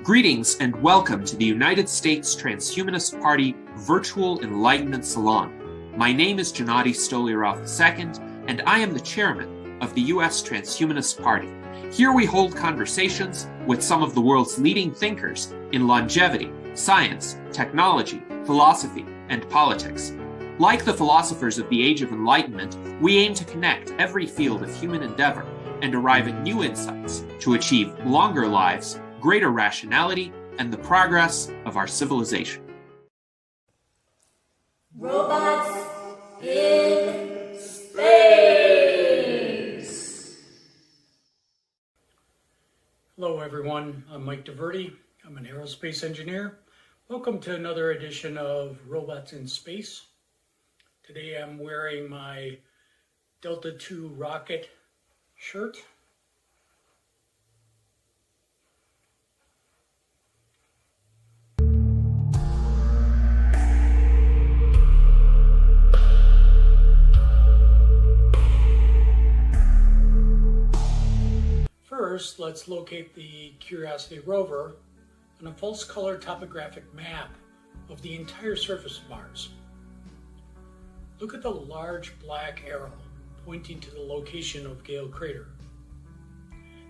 Greetings and welcome to the United States Transhumanist Party Virtual Enlightenment Salon. My name is Gennady Stoliarov II, and I am the chairman of the U.S. Transhumanist Party. Here we hold conversations with some of the world's leading thinkers in longevity, science, technology, philosophy, and politics. Like the philosophers of the Age of Enlightenment, we aim to connect every field of human endeavor and arrive at new insights to achieve longer lives, greater rationality, and the progress of our civilization. Robots in space! Hello everyone, I'm Mike DiVerde. I'm an aerospace engineer. Welcome to another edition of Robots in Space. Today I'm wearing my Delta II rocket shirt. First, let's locate the Curiosity rover on a false color topographic map of the entire surface of Mars. Look at the large black arrow pointing to the location of Gale Crater.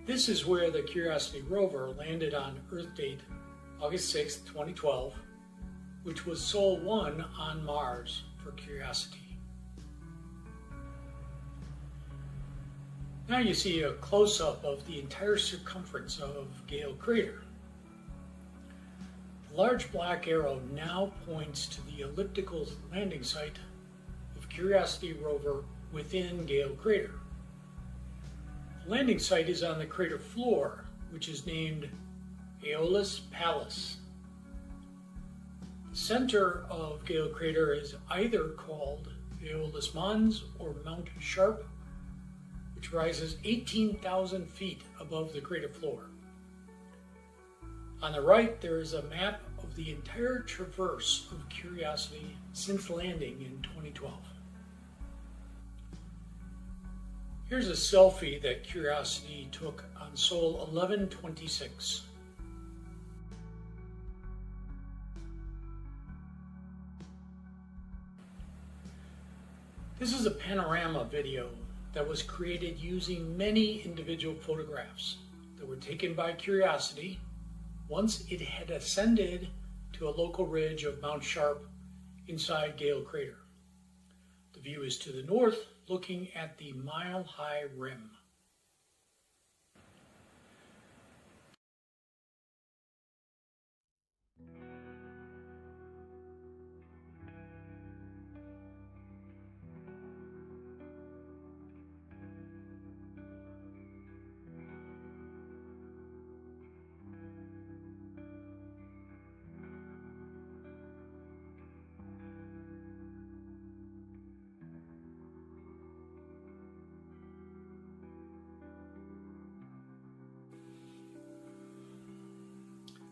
This is where the Curiosity rover landed on Earth date August 6, 2012, which was Sol 1 on Mars for Curiosity. Now you see a close-up of the entire circumference of Gale Crater. The large black arrow now points to the elliptical landing site of Curiosity rover within Gale Crater. The landing site is on the crater floor, which is named Aeolus Palus. The center of Gale Crater is either called Aeolus Mons or Mount Sharp, which rises 18,000 feet above the crater floor. On the right, there is a map of the entire traverse of Curiosity since landing in 2012. Here's a selfie that Curiosity took on Sol 1126. This is a panorama video that was created using many individual photographs that were taken by Curiosity once it had ascended to a local ridge of Mount Sharp inside Gale Crater. The view is to the north, looking at the mile-high rim.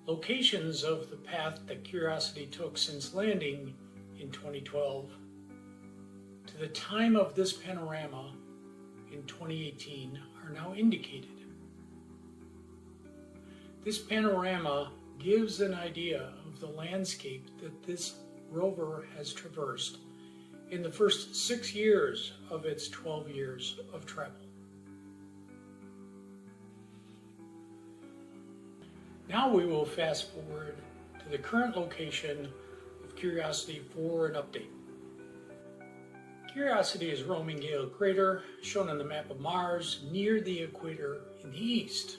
Locations of the path that Curiosity took since landing in 2012 to the time of this panorama in 2018 are now indicated. This panorama gives an idea of the landscape that this rover has traversed in the first 6 years of its 12 years of travel. Now we will fast forward to the current location of Curiosity for an update. Curiosity is roaming Gale Crater, shown on the map of Mars, near the equator in the east.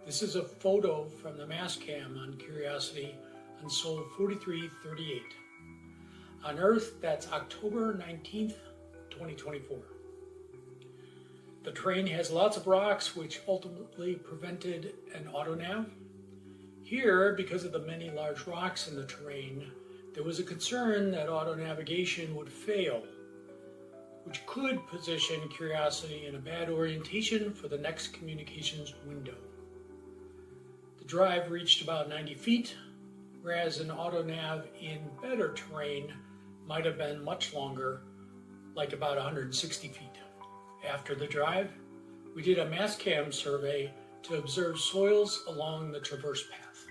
This is a photo from the mass cam on Curiosity on Sol 4338. On Earth, that's October 19th, 2024. The terrain has lots of rocks, which ultimately prevented an autonav. Here, because of the many large rocks in the terrain, there was a concern that auto-navigation would fail, which could position Curiosity in a bad orientation for the next communications window. The drive reached about 90 feet, whereas an autonav in better terrain might have been much longer, like about 160 feet. After the drive, we did a mass cam survey to observe soils along the traverse path.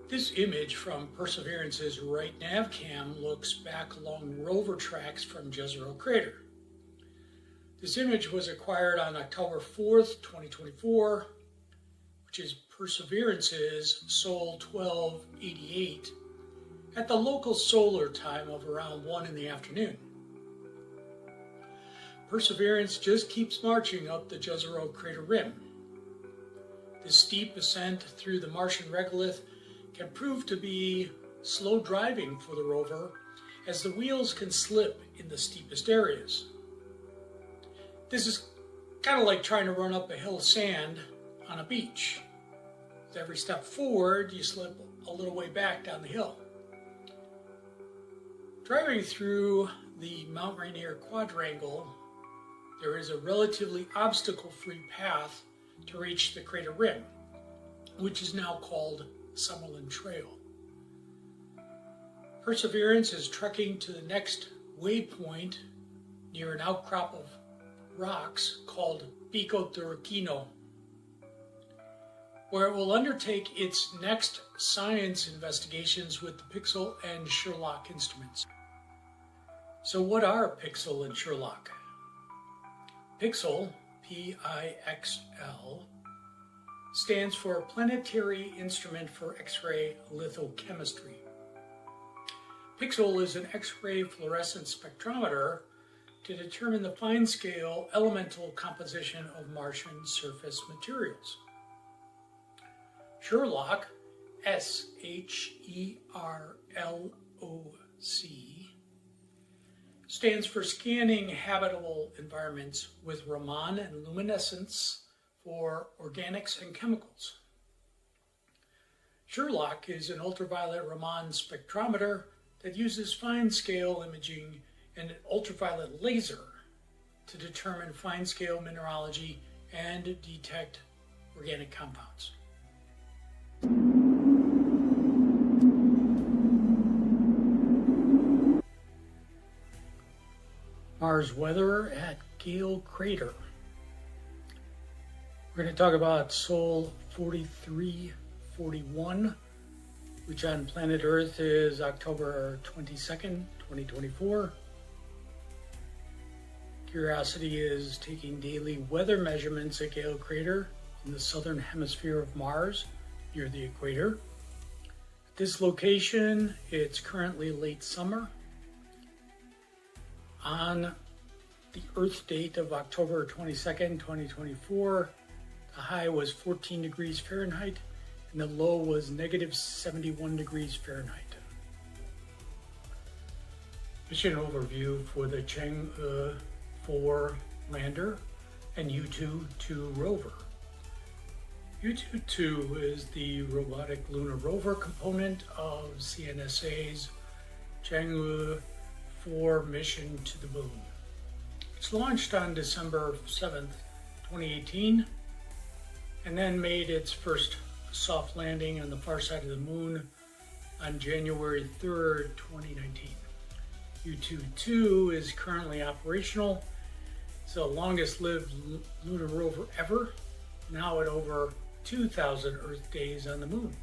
This image from Perseverance's right nav cam looks back along rover tracks from Jezero Crater. This image was acquired on October 4th, 2024, which is Perseverance's Sol 1288, at the local solar time of around 1 in the afternoon. Perseverance just keeps marching up the Jezero Crater rim. This steep ascent through the Martian regolith can prove to be slow driving for the rover, as the wheels can slip in the steepest areas. This is kind of like trying to run up a hill of sand on a beach. With every step forward, you slip a little way back down the hill. Driving through the Mount Rainier quadrangle, there is a relatively obstacle-free path to reach the crater rim, which is now called Summerlin Trail. Perseverance is trekking to the next waypoint near an outcrop of rocks called Pico Turquino, where it will undertake its next science investigations with the Pixel and Sherlock instruments. So what are Pixel and Sherlock? Pixel, P-I-X-L, stands for Planetary Instrument for X-ray Lithochemistry. Pixel is an X-ray fluorescence spectrometer to determine the fine-scale elemental composition of Martian surface materials. Sherlock, S-H-E-R-L-O-C, stands for Scanning Habitable Environments with Raman and Luminescence for Organics and Chemicals. Sherlock is an ultraviolet Raman spectrometer that uses fine-scale imaging and an ultraviolet laser to determine fine-scale mineralogy and detect organic compounds. Mars weather at Gale Crater. We're going to talk about Sol 4341, which on planet Earth is October 22nd, 2024. Curiosity is taking daily weather measurements at Gale Crater in the southern hemisphere of Mars, near the equator. At this location, it's currently late summer. On the Earth date of October 22nd, 2024, the high was 14 degrees Fahrenheit and the low was negative 71 degrees Fahrenheit. Mission overview for the Chang'e 4 lander and Yutu 2 rover. Yutu 2 is the robotic lunar rover component of CNSA's Chang'e 4 mission to the moon. It's launched on December 7th, 2018, and then made its first soft landing on the far side of the moon on January 3rd, 2019. Yutu 2 is currently operational. It's the longest lived lunar rover ever, now at over 2,000 Earth days on the moon.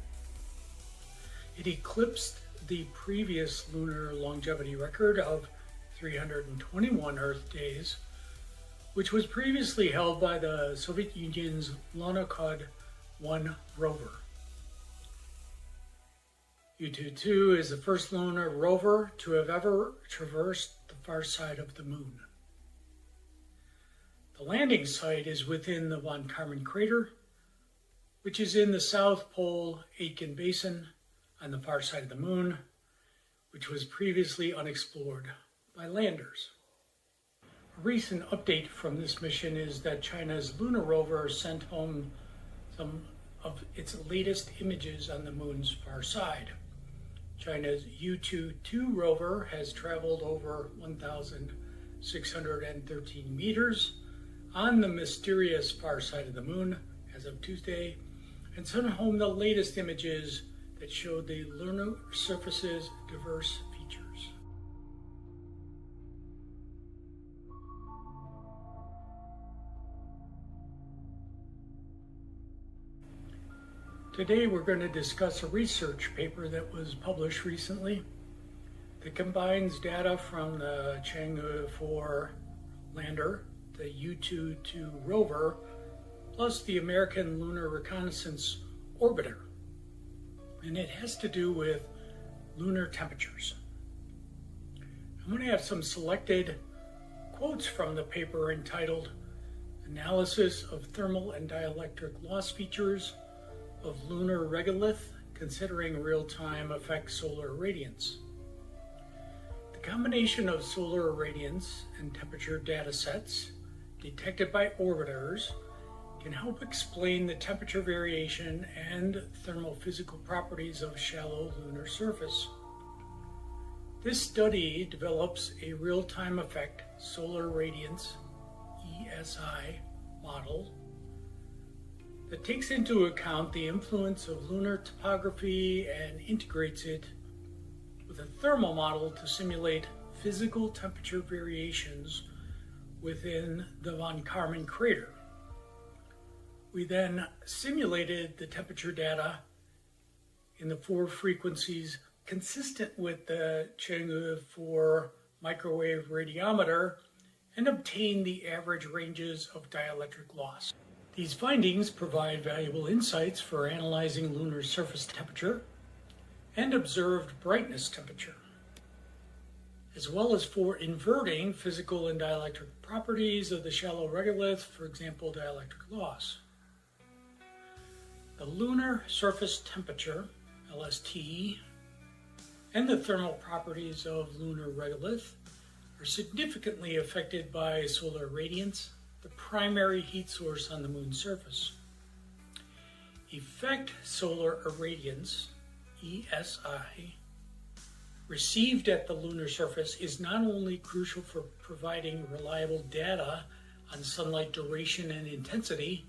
It eclipsed the previous lunar longevity record of 321 Earth days, which was previously held by the Soviet Union's Lunokhod 1 rover. Yutu 2 is the first lunar rover to have ever traversed the far side of the moon. The landing site is within the Von Karman crater, which is in the South Pole Aitken Basin on the far side of the moon, which was previously unexplored by landers. A recent update from this mission is that China's lunar rover sent home some of its latest images on the moon's far side. China's Yutu 2 rover has traveled over 1,613 meters on the mysterious far side of the moon as of Tuesday, and sent home the latest images that showed the lunar surface's diverse features. Today we're going to discuss a research paper that was published recently that combines data from the Chang'e 4 lander, the Yutu 2 rover, plus the American Lunar Reconnaissance Orbiter. And it has to do with lunar temperatures. I'm going to have some selected quotes from the paper entitled Analysis of Thermal and Dielectric Loss Features of Lunar Regolith Considering Real-Time Effect Solar Irradiance. The combination of solar irradiance and temperature data sets detected by orbiters can help explain the temperature variation and thermophysical properties of shallow lunar surface. This study develops a real-time effect solar irradiance ESI model that takes into account the influence of lunar topography and integrates it with a thermal model to simulate physical temperature variations within the von Karman crater. We then simulated the temperature data in the 4 frequencies consistent with the Chang'e 4 microwave radiometer and obtained the average ranges of dielectric loss. These findings provide valuable insights for analyzing lunar surface temperature and observed brightness temperature, as well as for inverting physical and dielectric properties of the shallow regolith, for example, dielectric loss. The lunar surface temperature, LST, and the thermal properties of lunar regolith are significantly affected by solar radiance, the primary heat source on the moon's surface. Effect solar irradiance, ESI, received at the lunar surface is not only crucial for providing reliable data on sunlight duration and intensity,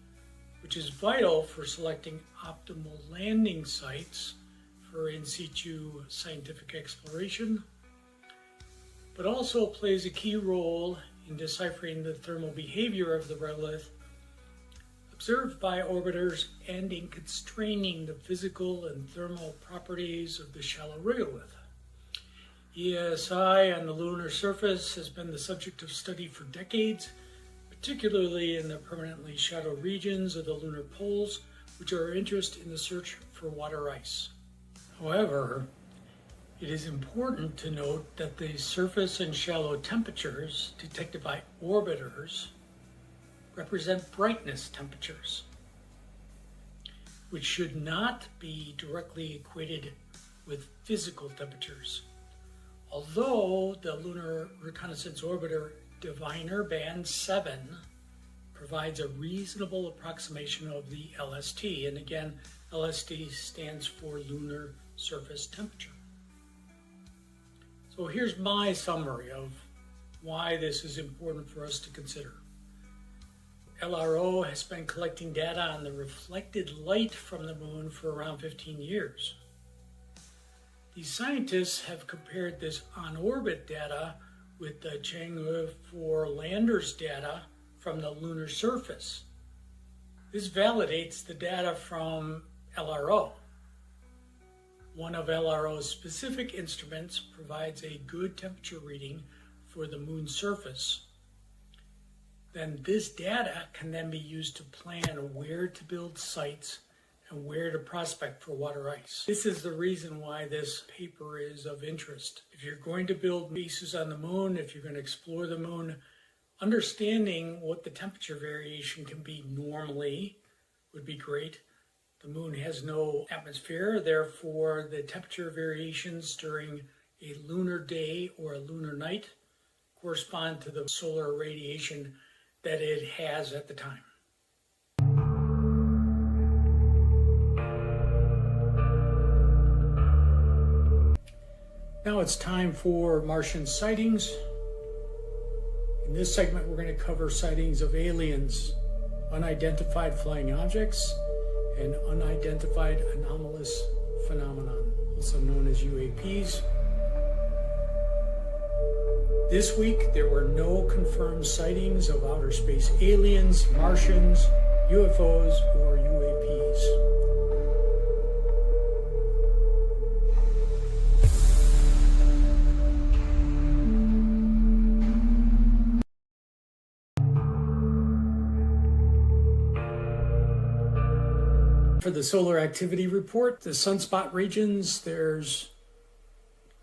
which is vital for selecting optimal landing sites for in situ scientific exploration, but also plays a key role in deciphering the thermal behavior of the regolith observed by orbiters and in constraining the physical and thermal properties of the shallow regolith. ESI on the lunar surface has been the subject of study for decades, particularly in the permanently shadowed regions of the lunar poles, which are of interest in the search for water ice. However, it is important to note that the surface and shallow temperatures detected by orbiters represent brightness temperatures, which should not be directly equated with physical temperatures. Although the Lunar Reconnaissance Orbiter Diviner Band 7 provides a reasonable approximation of the LST, and again, LST stands for lunar surface temperature. So here's my summary of why this is important for us to consider. LRO has been collecting data on the reflected light from the moon for around 15 years. These scientists have compared this on-orbit data with the Chang'e 4 lander's data from the lunar surface. This validates the data from LRO. One of LRO's specific instruments provides a good temperature reading for the moon's surface. Then this data can then be used to plan where to build sites and where to prospect for water ice. This is the reason why this paper is of interest. If you're going to build bases on the moon, if you're going to explore the moon, understanding what the temperature variation can be normally would be great. The moon has no atmosphere, therefore the temperature variations during a lunar day or a lunar night correspond to the solar radiation that it has at the time. Now it's time for Martian sightings. In this segment, we're going to cover sightings of aliens, unidentified flying objects, and unidentified anomalous phenomenon, also known as UAPs. This week, there were no confirmed sightings of outer space aliens, Martians, UFOs, or UAPs. For the solar activity report, the sunspot regions, there's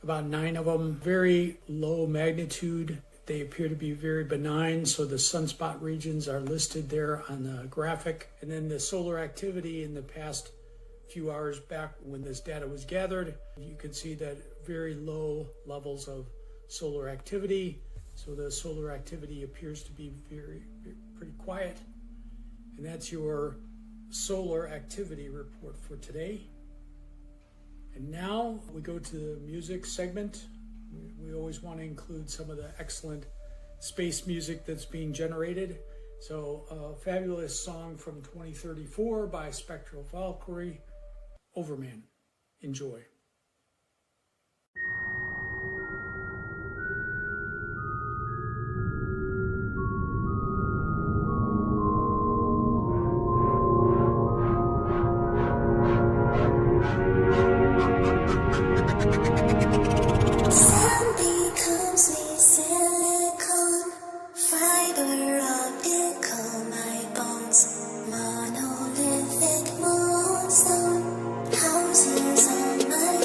about 9 of them, very low magnitude. They appear to be very benign, so the sunspot regions are listed there on the graphic. And then the solar activity in the past few hours back when this data was gathered, you can see that very low levels of solar activity. So the solar activity appears to be pretty quiet. And that's your solar activity report for today. And now we go to the music segment. We always want to include some of the excellent space music that's being generated. So a fabulous song from 2034 by Spectral Valkyrie, Overman. Enjoy. Monolithic moonstone houses on my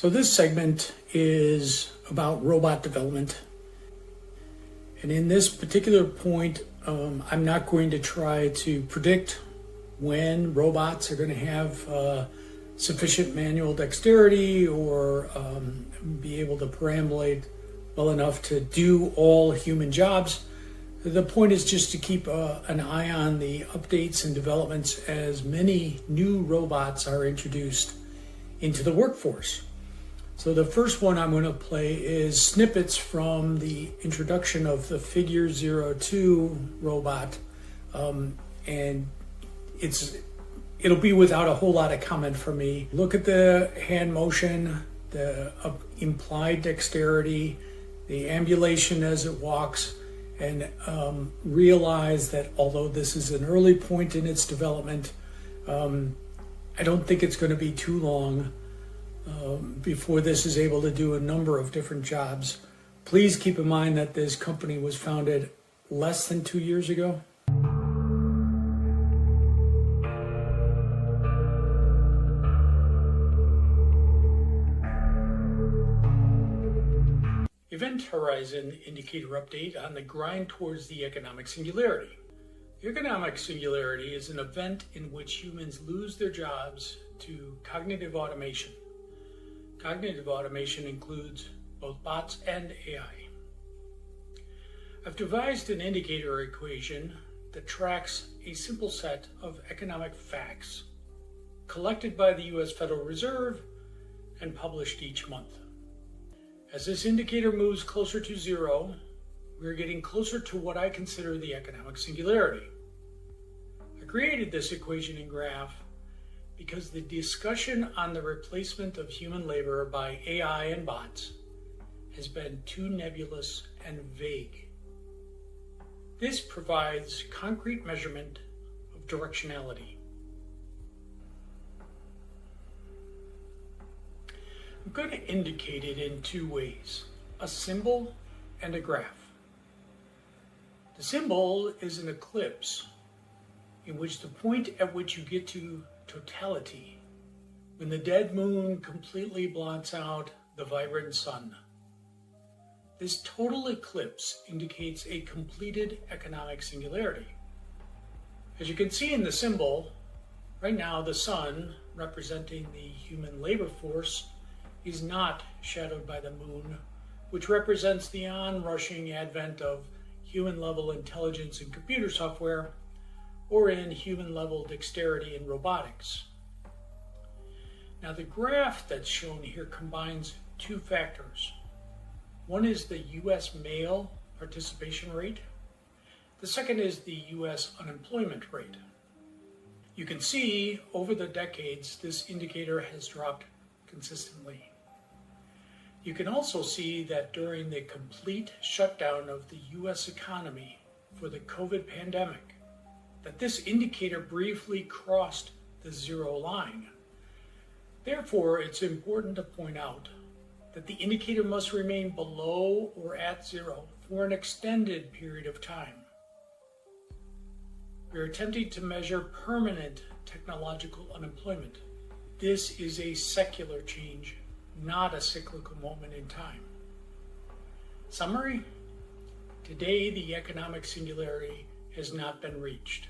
So this segment is about robot development. And in this particular point, I'm not going to try to predict when robots are going to have sufficient manual dexterity or be able to perambulate well enough to do all human jobs. The point is just to keep an eye on the updates and developments as many new robots are introduced into the workforce. So the first one I'm going to play is snippets from the introduction of the Figure 02 robot, and it'll be without a whole lot of comment from me. Look at the hand motion, the implied dexterity, the ambulation as it walks, and realize that although this is an early point in its development, I don't think it's going to be too long before this is able to do a number of different jobs. Please keep in mind that this company was founded less than 2 years ago. Event Horizon Indicator Update on the grind towards the economic singularity. The economic singularity is an event in which humans lose their jobs to cognitive automation. Cognitive automation includes both bots and AI. I've devised an indicator equation that tracks a simple set of economic facts collected by the U.S. Federal Reserve and published each month. As this indicator moves closer to zero, we're getting closer to what I consider the economic singularity. I created this equation and graph because the discussion on the replacement of human labor by AI and bots has been too nebulous and vague. This provides concrete measurement of directionality. I'm going to indicate it in two ways, a symbol and a graph. The symbol is an eclipse in which the point at which you get to totality, when the dead moon completely blots out the vibrant sun. This total eclipse indicates a completed economic singularity. As you can see in the symbol, right now the sun, representing the human labor force, is not shadowed by the moon, which represents the onrushing advent of human-level intelligence in computer software, or in human-level dexterity in robotics. Now the graph that's shown here combines two factors. One is the U.S. male participation rate. The second is the U.S. unemployment rate. You can see over the decades this indicator has dropped consistently. You can also see that during the complete shutdown of the U.S. economy for the COVID pandemic, that this indicator briefly crossed the zero line. Therefore, it's important to point out that the indicator must remain below or at zero for an extended period of time. We're attempting to measure permanent technological unemployment. This is a secular change, not a cyclical moment in time. Summary: today the economic singularity has not been reached.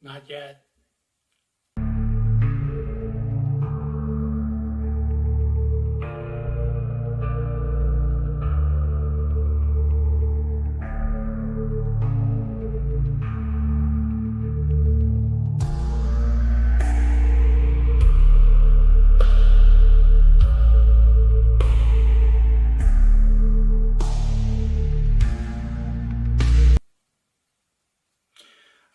Not yet.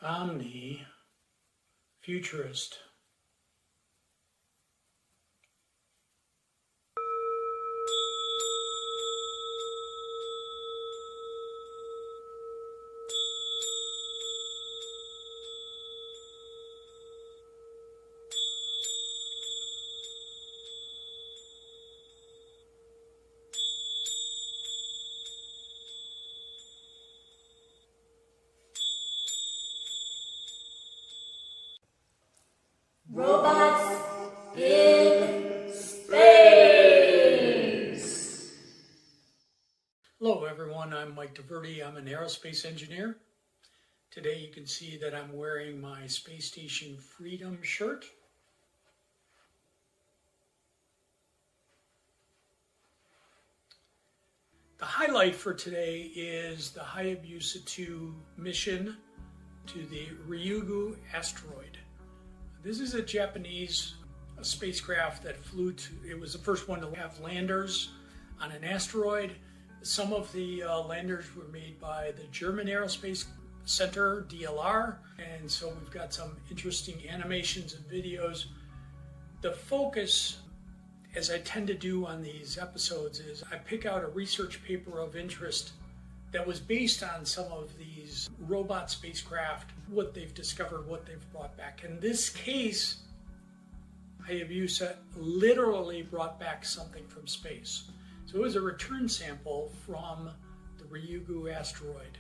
OmniFuturist. I'm Mike DiVerde. I'm an aerospace engineer. Today you can see that I'm wearing my Space Station Freedom shirt. The highlight for today is the Hayabusa 2 mission to the Ryugu asteroid. This is a Japanese spacecraft that flew to, it was the first one to have landers on an asteroid. Some of the landers were made by the German Aerospace Center, DLR, and so we've got some interesting animations and videos. The focus, as I tend to do on these episodes, is I pick out a research paper of interest that was based on some of these robot spacecraft, what they've discovered, what they've brought back. In this case, Hayabusa literally brought back something from space. So it was a return sample from the Ryugu asteroid.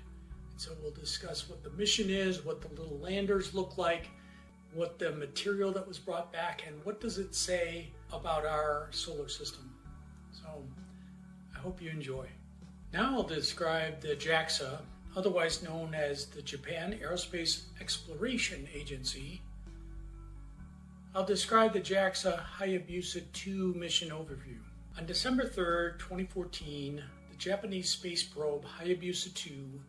And so we'll discuss what the mission is, what the little landers look like, what the material that was brought back, and what does it say about our solar system. So I hope you enjoy. Now I'll describe the JAXA, otherwise known as the Japan Aerospace Exploration Agency. I'll describe the JAXA Hayabusa 2 mission overview. On December 3rd, 2014, the Japanese space probe Hayabusa 2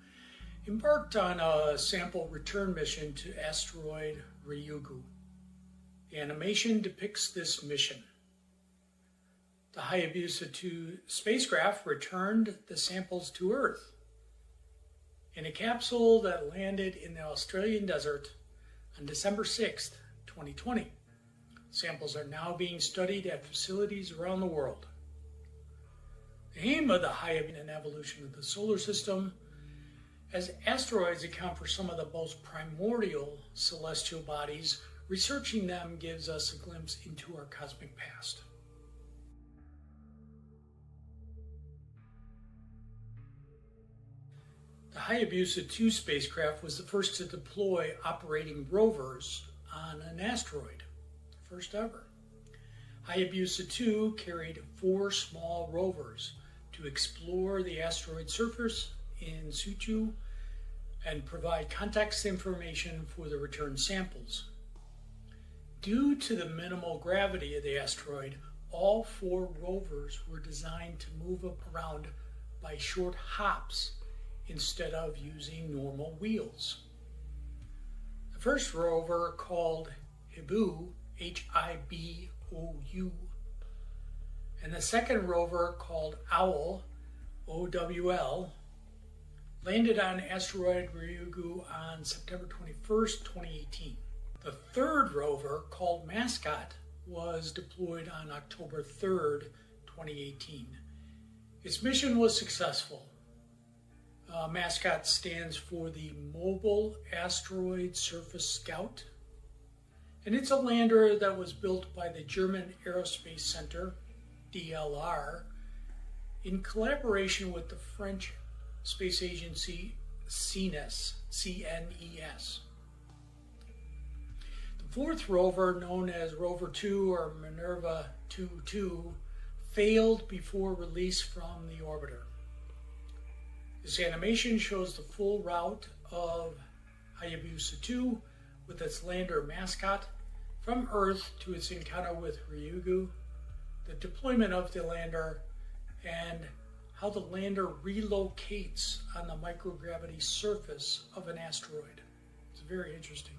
embarked on a sample return mission to asteroid Ryugu. The animation depicts this mission. The Hayabusa 2 spacecraft returned the samples to Earth in a capsule that landed in the Australian desert on December 6th, 2020. Samples are now being studied at facilities around the world. The aim of the Hayabusa and evolution of the solar system, as asteroids account for some of the most primordial celestial bodies, researching them gives us a glimpse into our cosmic past. The Hayabusa 2 spacecraft was the first to deploy operating rovers on an asteroid, first ever. Hayabusa 2 carried 4 small rovers to explore the asteroid surface in situ and provide context information for the return samples. Due to the minimal gravity of the asteroid, all 4 rovers were designed to move up around by short hops instead of using normal wheels. The first rover, called Hibu, H-I-B-O-U, and the second rover, called Owl, O-W-L, landed on asteroid Ryugu on September 21st, 2018. The third rover, called Mascot, was deployed on October 3rd, 2018. Its mission was successful. Mascot stands for the Mobile Asteroid Surface Scout, and it's a lander that was built by the German Aerospace Center, DLR, in collaboration with the French space agency CNES, C-N-E-S. The fourth rover, known as Rover 2 or Minerva 2-2, failed before release from the orbiter. This animation shows the full route of Hayabusa 2 with its lander Mascot from Earth to its encounter with Ryugu, the deployment of the lander, and how the lander relocates on the microgravity surface of an asteroid. It's very interesting.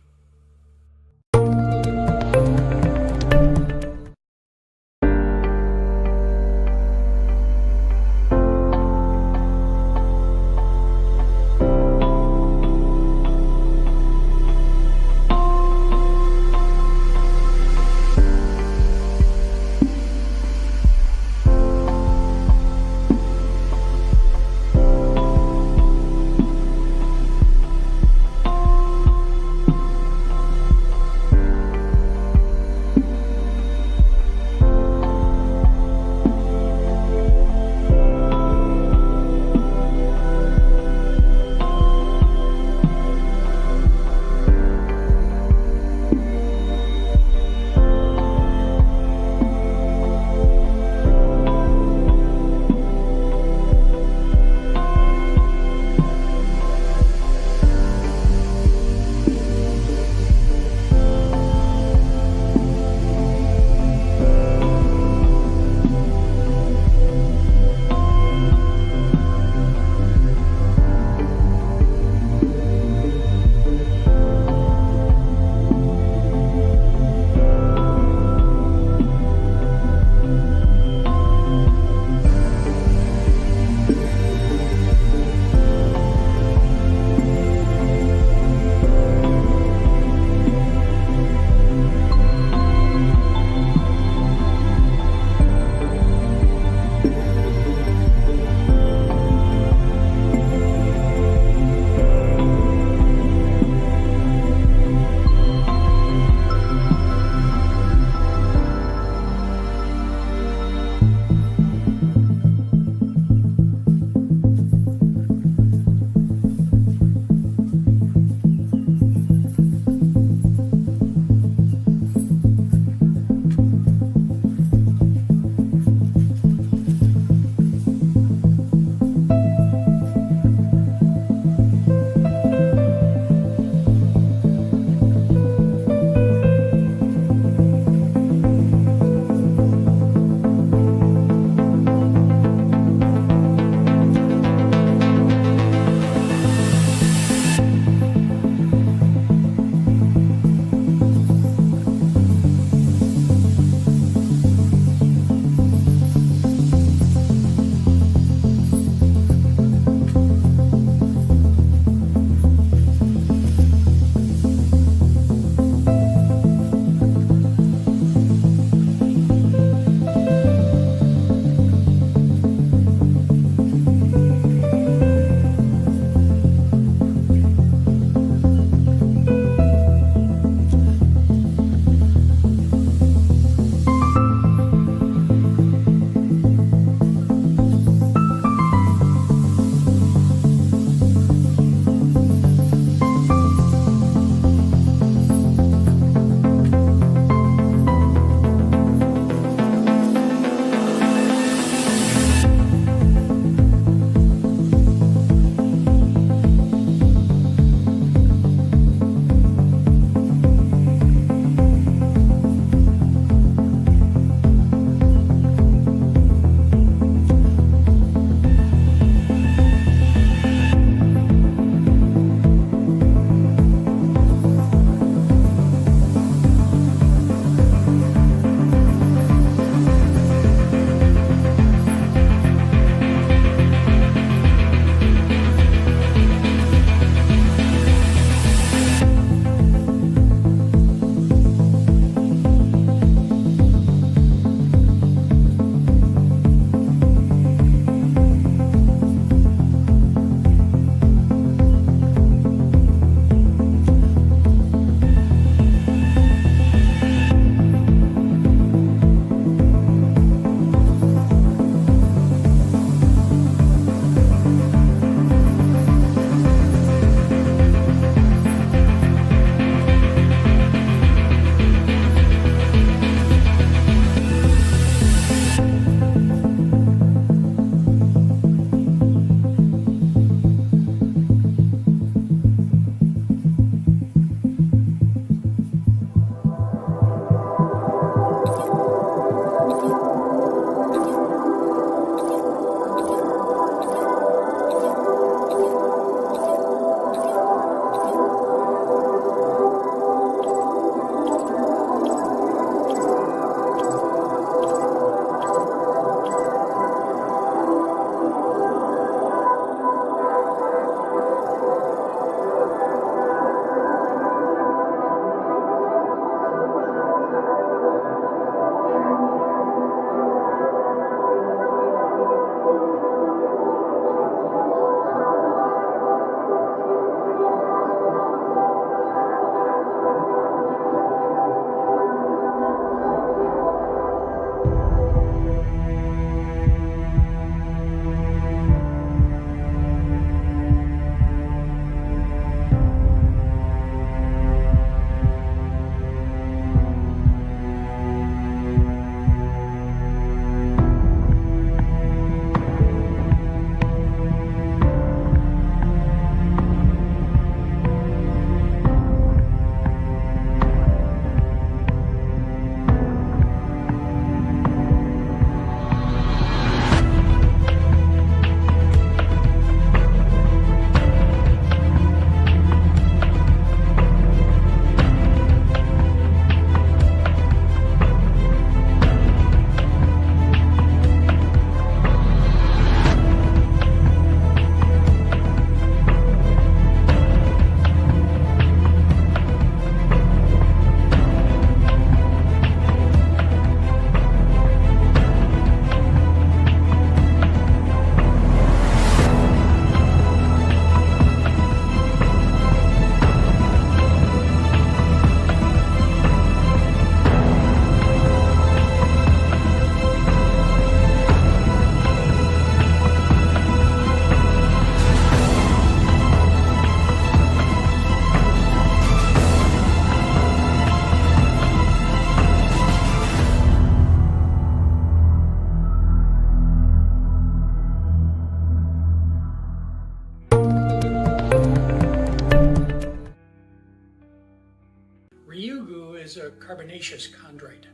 carbonaceous chondrite.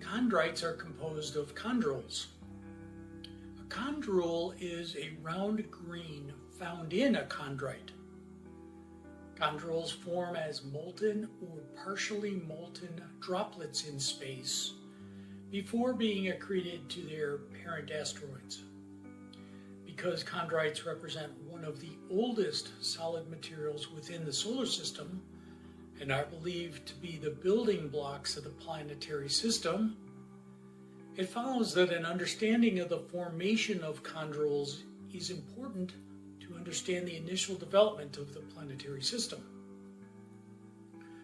Chondrites are composed of chondrules. A chondrule is a round grain found in a chondrite. Chondrules form as molten or partially molten droplets in space before being accreted to their parent asteroids. Because chondrites represent one of the oldest solid materials within the solar system and are believed to be the building blocks of the planetary system, it follows that an understanding of the formation of chondrules is important to understand the initial development of the planetary system.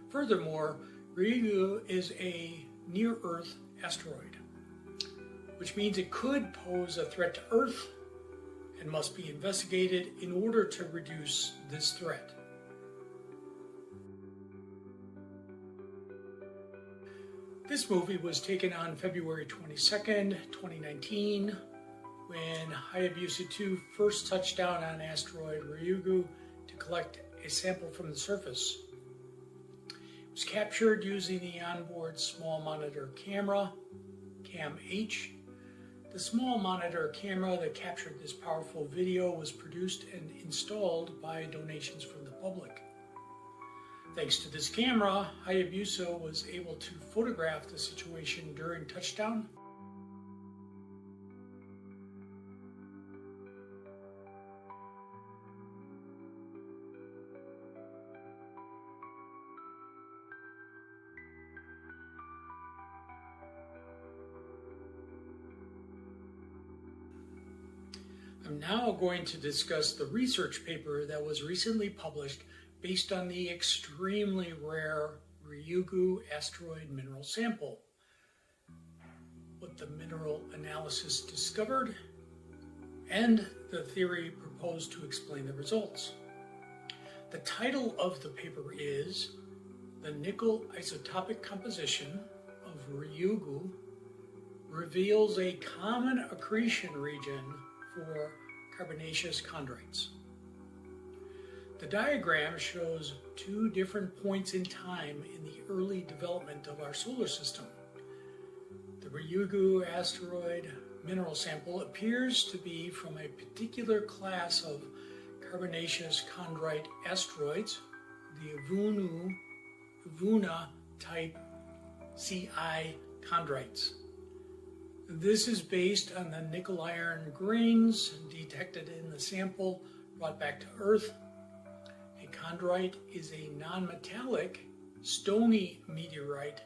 Furthermore, Ryugu is a near-Earth asteroid, which means it could pose a threat to Earth and must be investigated in order to reduce this threat. This movie was taken on February 22nd, 2019, when Hayabusa 2 first touched down on asteroid Ryugu to collect a sample from the surface. It was captured using the onboard small monitor camera, CAM-H. The small monitor camera that captured this powerful video was produced and installed by donations from the public. Thanks to this camera, Hayabusa was able to photograph the situation during touchdown. I'm now going to discuss the research paper that was recently published based on the extremely rare Ryugu asteroid mineral sample, what the mineral analysis discovered, and the theory proposed to explain the results. The title of the paper is "The Nickel Isotopic Composition of Ryugu Reveals a Common Accretion Region for Carbonaceous Chondrites." The diagram shows two different points in time in the early development of our solar system. The Ryugu asteroid mineral sample appears to be from a particular class of carbonaceous chondrite asteroids, the Ivuna type Ci chondrites. This is based on the nickel-iron grains detected in the sample brought back to Earth. A chondrite is a non-metallic, stony meteorite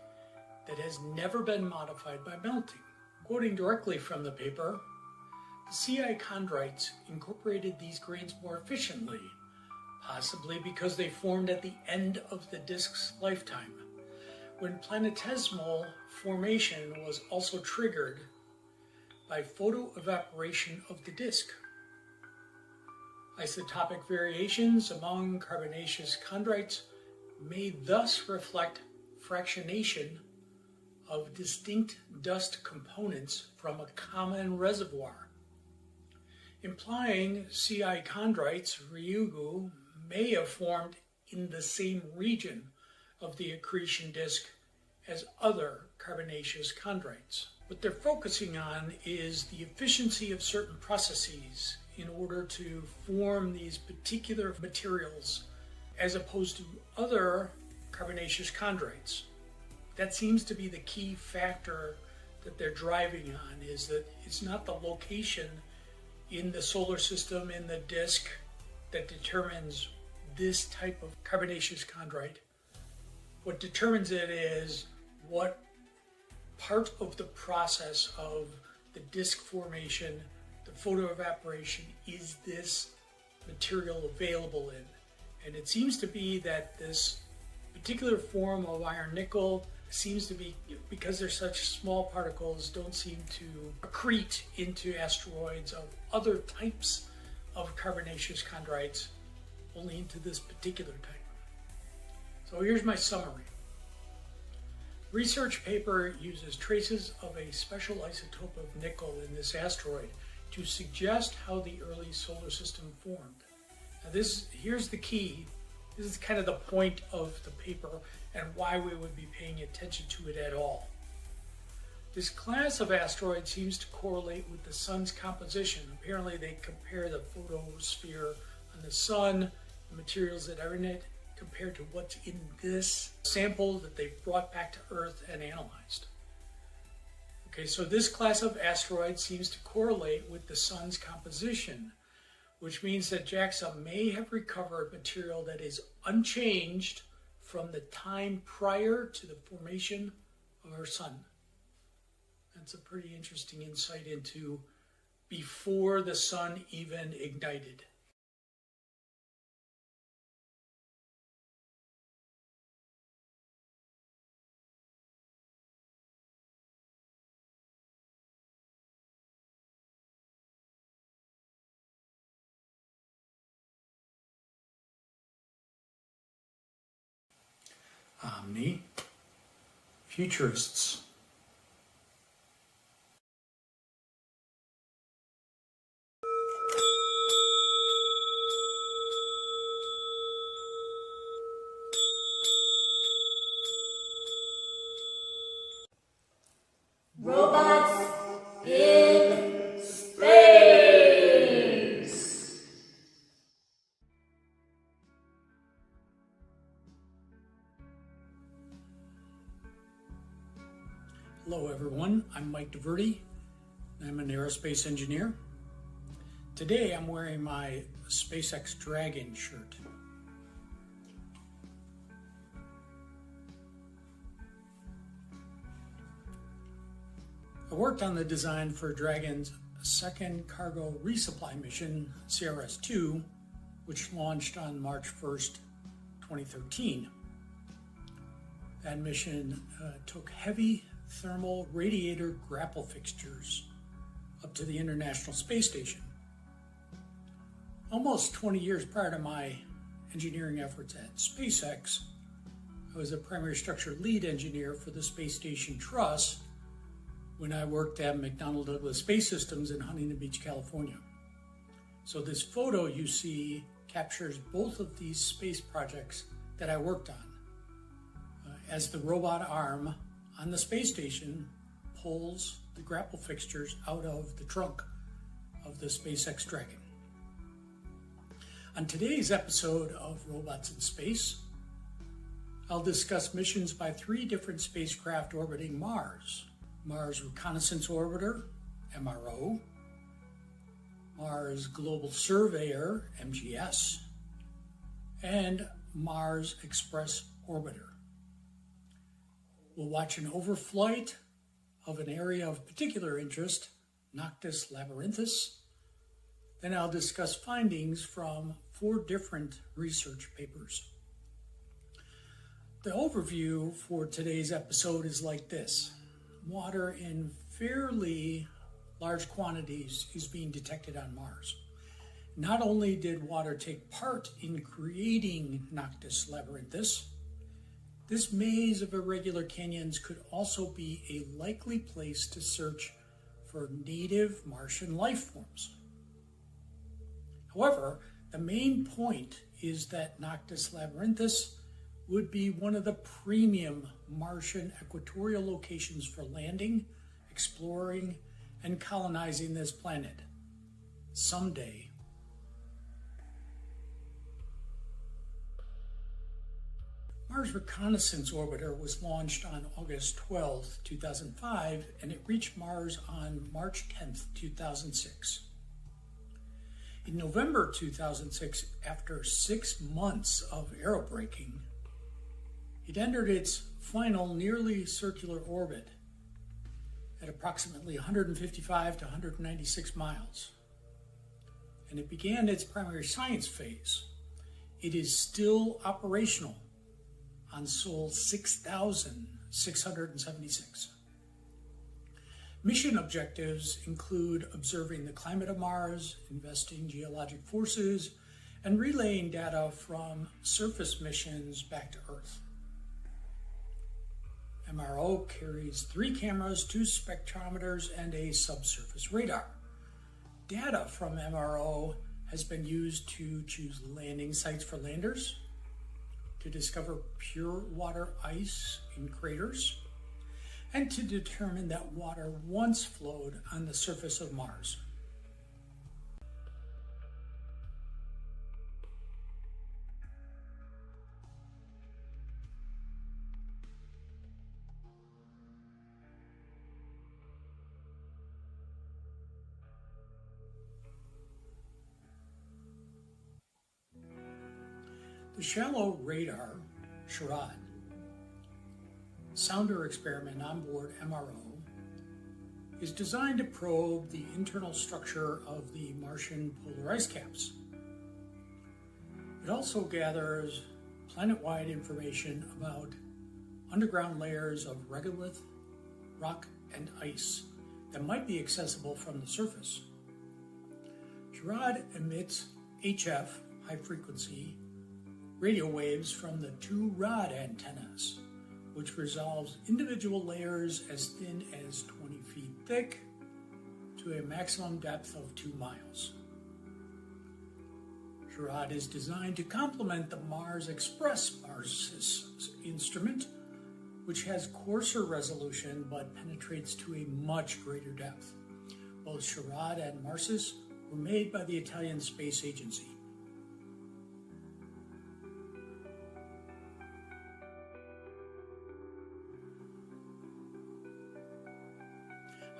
that has never been modified by melting. Quoting directly from the paper, the Ci chondrites incorporated these grains more efficiently, possibly because they formed at the end of the disk's lifetime, when planetesimal formation was also triggered by photoevaporation of the disk. Isotopic variations among carbonaceous chondrites may thus reflect fractionation of distinct dust components from a common reservoir, implying Ci chondrites Ryugu may have formed in the same region of the accretion disk as other carbonaceous chondrites. What they're focusing on is the efficiency of certain processes in order to form these particular materials as opposed to other carbonaceous chondrites. That seems to be the key factor that they're driving on, is that it's not the location in the solar system, in the disk, that determines this type of carbonaceous chondrite. What determines it is what part of the process of the disk formation, the photoevaporation, is this material available in. And it seems to be that this particular form of iron nickel seems to be, because they're such small particles, don't seem to accrete into asteroids of other types of carbonaceous chondrites, only into this particular type. So here's my summary. Research paper uses traces of a special isotope of nickel in this asteroid to suggest how the early solar system formed. Now here's the key. This is kind of the point of the paper and why we would be paying attention to it at all. This class of asteroid seems to correlate with the sun's composition. Apparently they compare the photosphere on the sun, the materials that are in it, compared to what's in this sample that they've brought back to Earth and analyzed. Okay, so this class of asteroid seems to correlate with the sun's composition, which means that JAXA may have recovered material that is unchanged from the time prior to the formation of our sun. That's a pretty interesting insight into before the sun even ignited. OmniFuturists. Robots in space. Hello everyone, I'm Mike DiVerde. I'm an aerospace engineer. Today I'm wearing my SpaceX Dragon shirt. I worked on the design for Dragon's second cargo resupply mission, CRS-2, which launched on March 1st, 2013. That mission took heavy thermal radiator grapple fixtures up to the International Space Station. Almost 20 years prior to my engineering efforts at SpaceX, I was a primary structure lead engineer for the space station truss when I worked at McDonnell Douglas Space Systems in Huntington Beach, California. So this photo you see captures both of these space projects that I worked on as the robot arm on the space station pulls the grapple fixtures out of the trunk of the SpaceX Dragon. On today's episode of Robots in Space, I'll discuss missions by 3 different spacecraft orbiting Mars: Mars Reconnaissance Orbiter, MRO, Mars Global Surveyor, MGS, and Mars Express Orbiter. We'll watch an overflight of an area of particular interest, Noctis Labyrinthus. Then I'll discuss findings from 4 different research papers. The overview for today's episode is like this. Water in fairly large quantities is being detected on Mars. Not only did water take part in creating Noctis Labyrinthus, this maze of irregular canyons could also be a likely place to search for native Martian life forms. However, the main point is that Noctis Labyrinthus would be one of the premium Martian equatorial locations for landing, exploring, and colonizing this planet someday. Mars Reconnaissance Orbiter was launched on August 12, 2005, and it reached Mars on March 10, 2006. In November 2006, after 6 months of aerobraking, it entered its final nearly circular orbit at approximately 155 to 196 miles, and it began its primary science phase. It is still operational on Sol 6676. Mission objectives include observing the climate of Mars, investing geologic forces, and relaying data from surface missions back to Earth. MRO carries 3 cameras, 2 spectrometers, and a subsurface radar. Data from MRO has been used to choose landing sites for landers, to discover pure water ice in craters, and to determine that water once flowed on the surface of Mars. The Shallow Radar SHARAD sounder experiment on board MRO is designed to probe the internal structure of the Martian polar ice caps. It also gathers planet-wide information about underground layers of regolith, rock, and ice that might be accessible from the surface. SHARAD emits HF, high frequency, radio waves from the two rod antennas, which resolves individual layers as thin as 20 feet thick to a maximum depth of 2 miles. SHARAD is designed to complement the Mars Express MARSIS instrument, which has coarser resolution but penetrates to a much greater depth. Both SHARAD and MARSIS were made by the Italian Space Agency.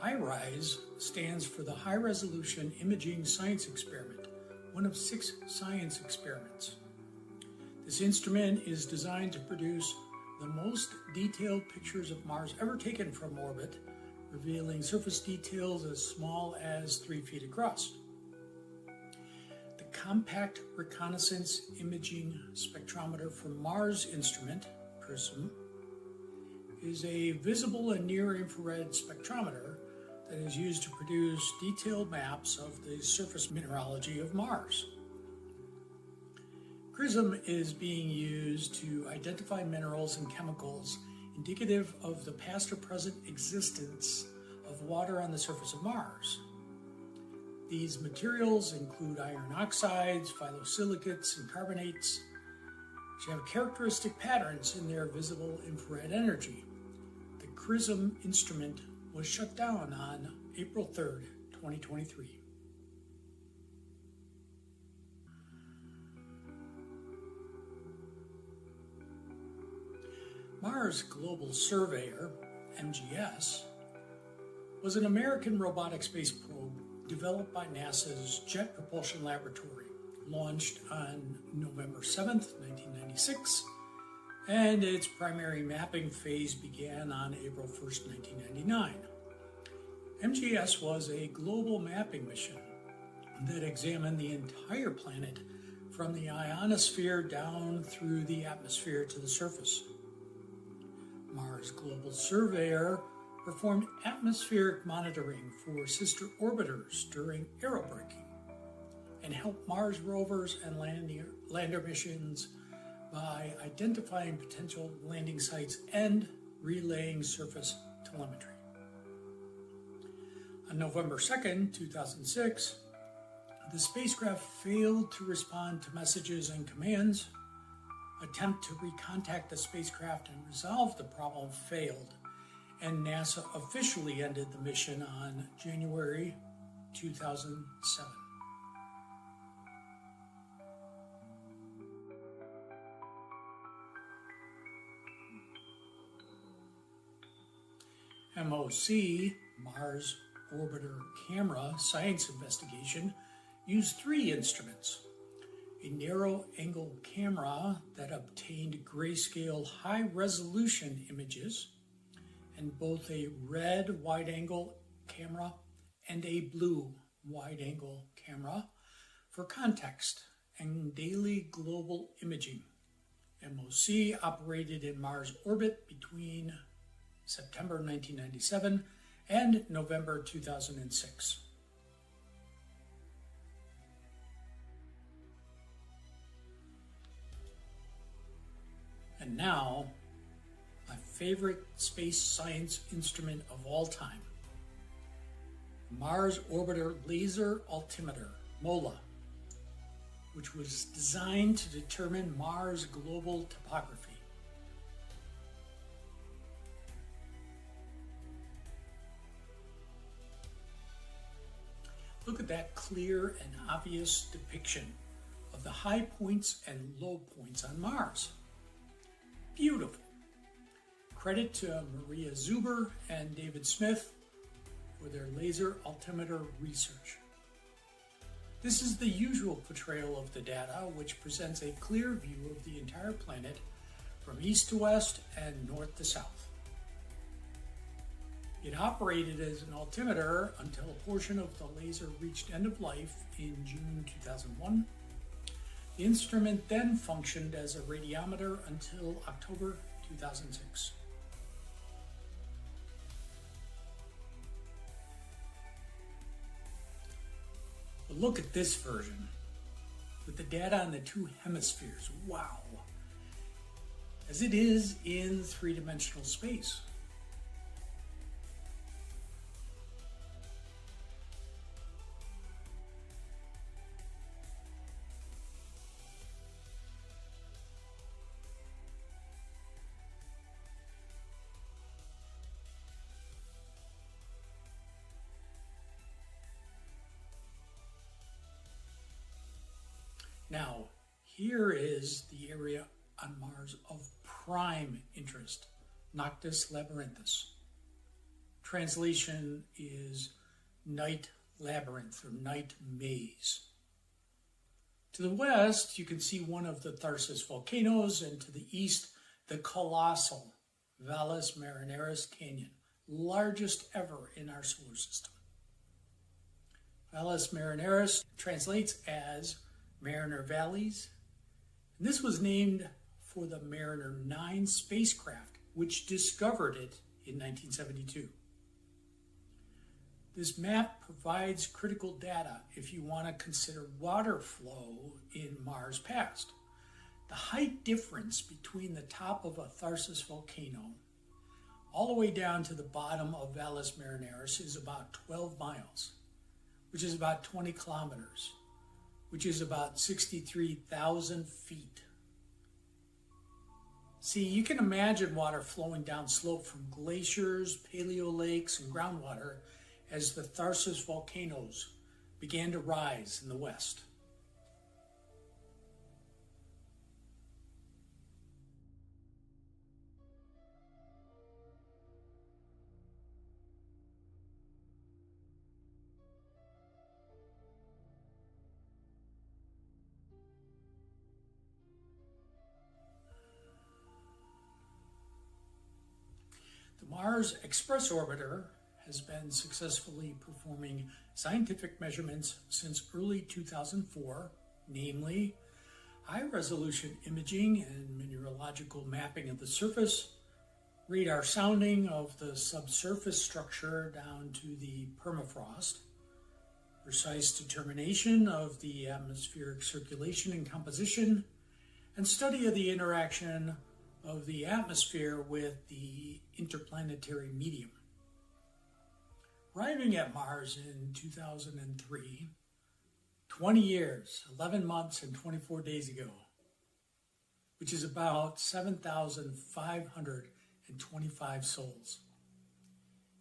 HiRISE stands for the High Resolution Imaging Science Experiment, one of 6 science experiments. This instrument is designed to produce the most detailed pictures of Mars ever taken from orbit, revealing surface details as small as 3 feet across. The Compact Reconnaissance Imaging Spectrometer from Mars instrument, PRISM, is a visible and near-infrared spectrometer that is used to produce detailed maps of the surface mineralogy of Mars. PRISM is being used to identify minerals and chemicals indicative of the past or present existence of water on the surface of Mars. These materials include iron oxides, phyllosilicates, and carbonates, which have characteristic patterns in their visible infrared energy. The PRISM instrument was shut down on April 3rd, 2023. Mars Global Surveyor, MGS, was an American robotic space probe developed by NASA's Jet Propulsion Laboratory, launched on November 7th, 1996, and its primary mapping phase began on April 1st, 1999. MGS was a global mapping mission that examined the entire planet from the ionosphere down through the atmosphere to the surface. Mars Global Surveyor performed atmospheric monitoring for sister orbiters during aerobraking and helped Mars rovers and lander missions by identifying potential landing sites and relaying surface telemetry. On November 2nd, 2006, the spacecraft failed to respond to messages and commands. Attempt to recontact the spacecraft and resolve the problem failed, and NASA officially ended the mission on January 2007. MOC, Mars Orbiter Camera Science Investigation, used 3 instruments: a narrow-angle camera that obtained grayscale high-resolution images, and both a red wide-angle camera and a blue wide-angle camera for context and daily global imaging. MOC operated in Mars orbit between September 1997 and November 2006. And now, my favorite space science instrument of all time, Mars Orbiter Laser Altimeter, MOLA. which was designed to determine Mars' global topography. Look at that clear and obvious depiction of the high points and low points on Mars. Beautiful. Credit to Maria Zuber and David Smith for their laser altimeter research. This is the usual portrayal of the data, which presents a clear view of the entire planet from east to west and north to south. It operated as an altimeter until a portion of the laser reached end of life in June 2001. The instrument then functioned as a radiometer until October 2006. But look at this version with the data on the two hemispheres. Wow! As it is in three-dimensional space. Now, here is the area on Mars of prime interest, Noctis Labyrinthus. Translation is night labyrinth or night maze. To the west, you can see one of the Tharsis volcanoes, and to the east, the colossal Valles Marineris Canyon, largest ever in our solar system. Valles Marineris translates as Mariner Valleys, and this was named for the Mariner 9 spacecraft, which discovered it in 1972. This map provides critical data if you want to consider water flow in Mars' past. The height difference between the top of a Tharsis volcano all the way down to the bottom of Valles Marineris is about 12 miles, which is about 20 kilometers. Which is about 63,000 feet. See, you can imagine water flowing down slope from glaciers, paleo lakes, and groundwater as the Tharsis volcanoes began to rise in the west. The Mars Express Orbiter has been successfully performing scientific measurements since early 2004, namely high-resolution imaging and mineralogical mapping of the surface, radar sounding of the subsurface structure down to the permafrost, precise determination of the atmospheric circulation and composition, and study of the interaction of the atmosphere with the interplanetary medium. Arriving at Mars in 2003, 20 years, 11 months, and 24 days ago, which is about 7,525 souls.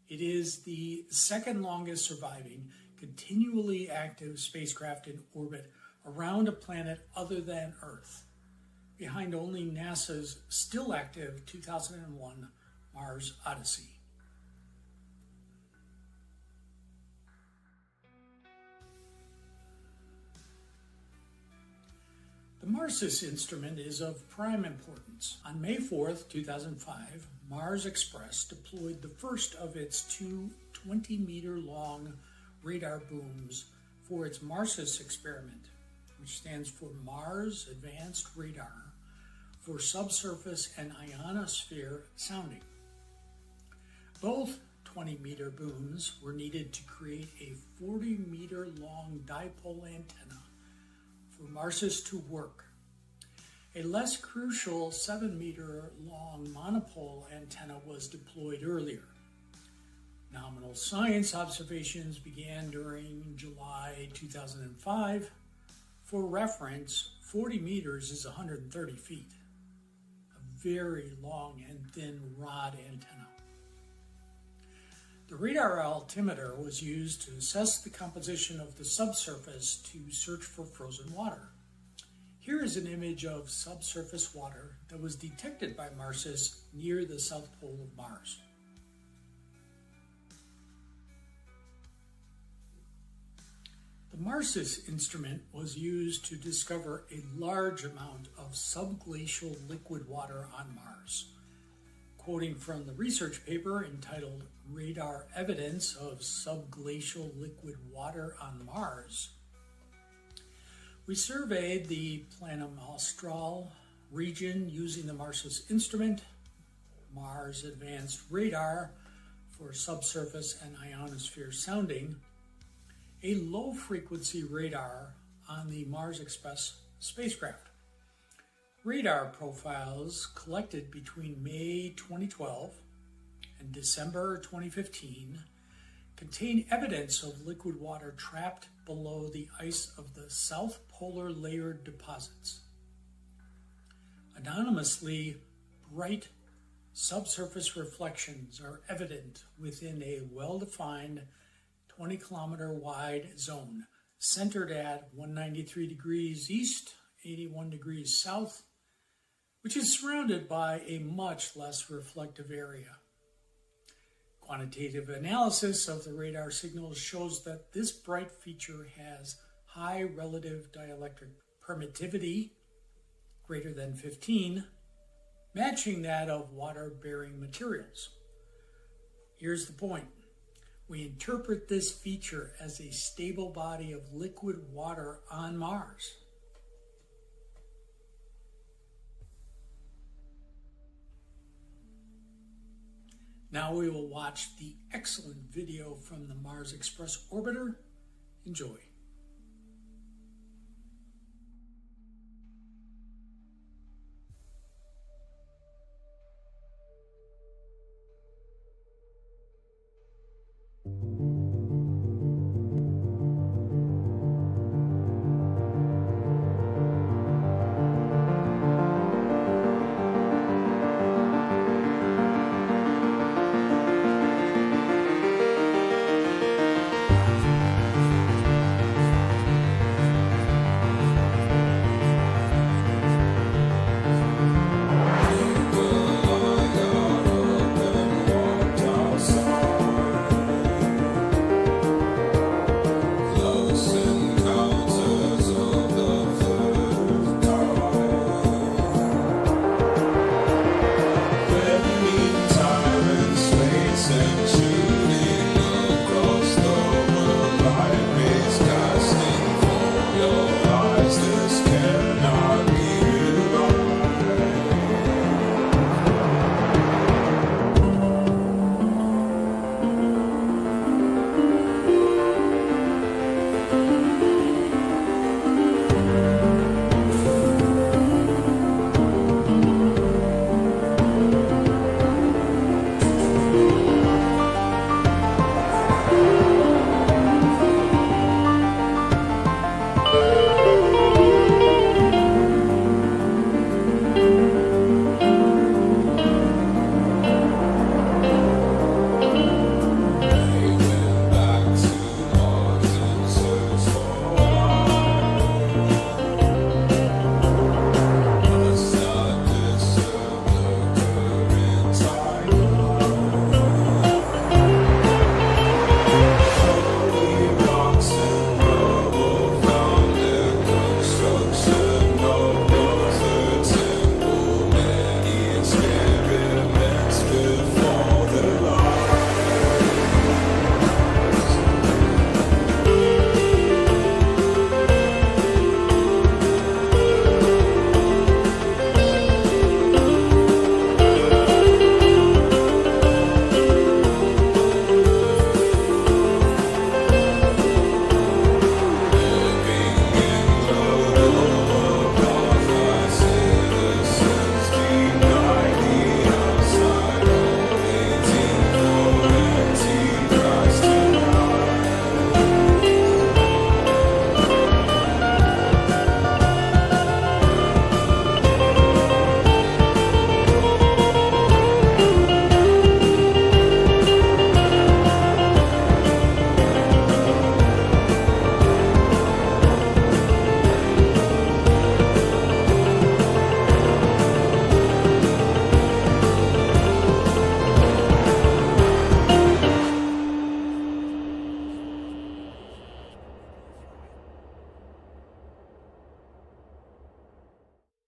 It is the second longest surviving, continually active spacecraft in orbit around a planet other than Earth, behind only NASA's still active 2001 Mars Odyssey. The MARSIS instrument is of prime importance. On May 4th, 2005, Mars Express deployed the first of its two 20-meter-long radar booms for its MARSIS experiment, which stands for Mars Advanced Radar for Subsurface and Ionosphere Sounding. Both 20-meter booms were needed to create a 40-meter-long dipole antenna for MARSIS to work. A less crucial 7-meter-long monopole antenna was deployed earlier. Nominal science observations began during July 2005 For reference, 40 meters is 130 feet. A very long and thin rod antenna. The radar altimeter was used to assess the composition of the subsurface to search for frozen water. Here is an image of subsurface water that was detected by MARSIS near the south pole of Mars. The MARSIS instrument was used to discover a large amount of subglacial liquid water on Mars. Quoting from the research paper entitled Radar Evidence of Subglacial Liquid Water on Mars, we surveyed the Planum Austral region using the MARSIS instrument, Mars Advanced Radar for subsurface and ionosphere sounding, a low-frequency radar on the Mars Express spacecraft. Radar profiles collected between May 2012 and December 2015 contain evidence of liquid water trapped below the ice of the South Polar layered deposits. Anonymously bright subsurface reflections are evident within a well-defined 20-kilometer wide zone centered at 193 degrees east, 81 degrees south, which is surrounded by a much less reflective area. Quantitative analysis of the radar signals shows that this bright feature has high relative dielectric permittivity, greater than 15, matching that of water-bearing materials. Here's the point. We interpret this feature as a stable body of liquid water on Mars. Now we will watch the excellent video from the Mars Express orbiter. Enjoy.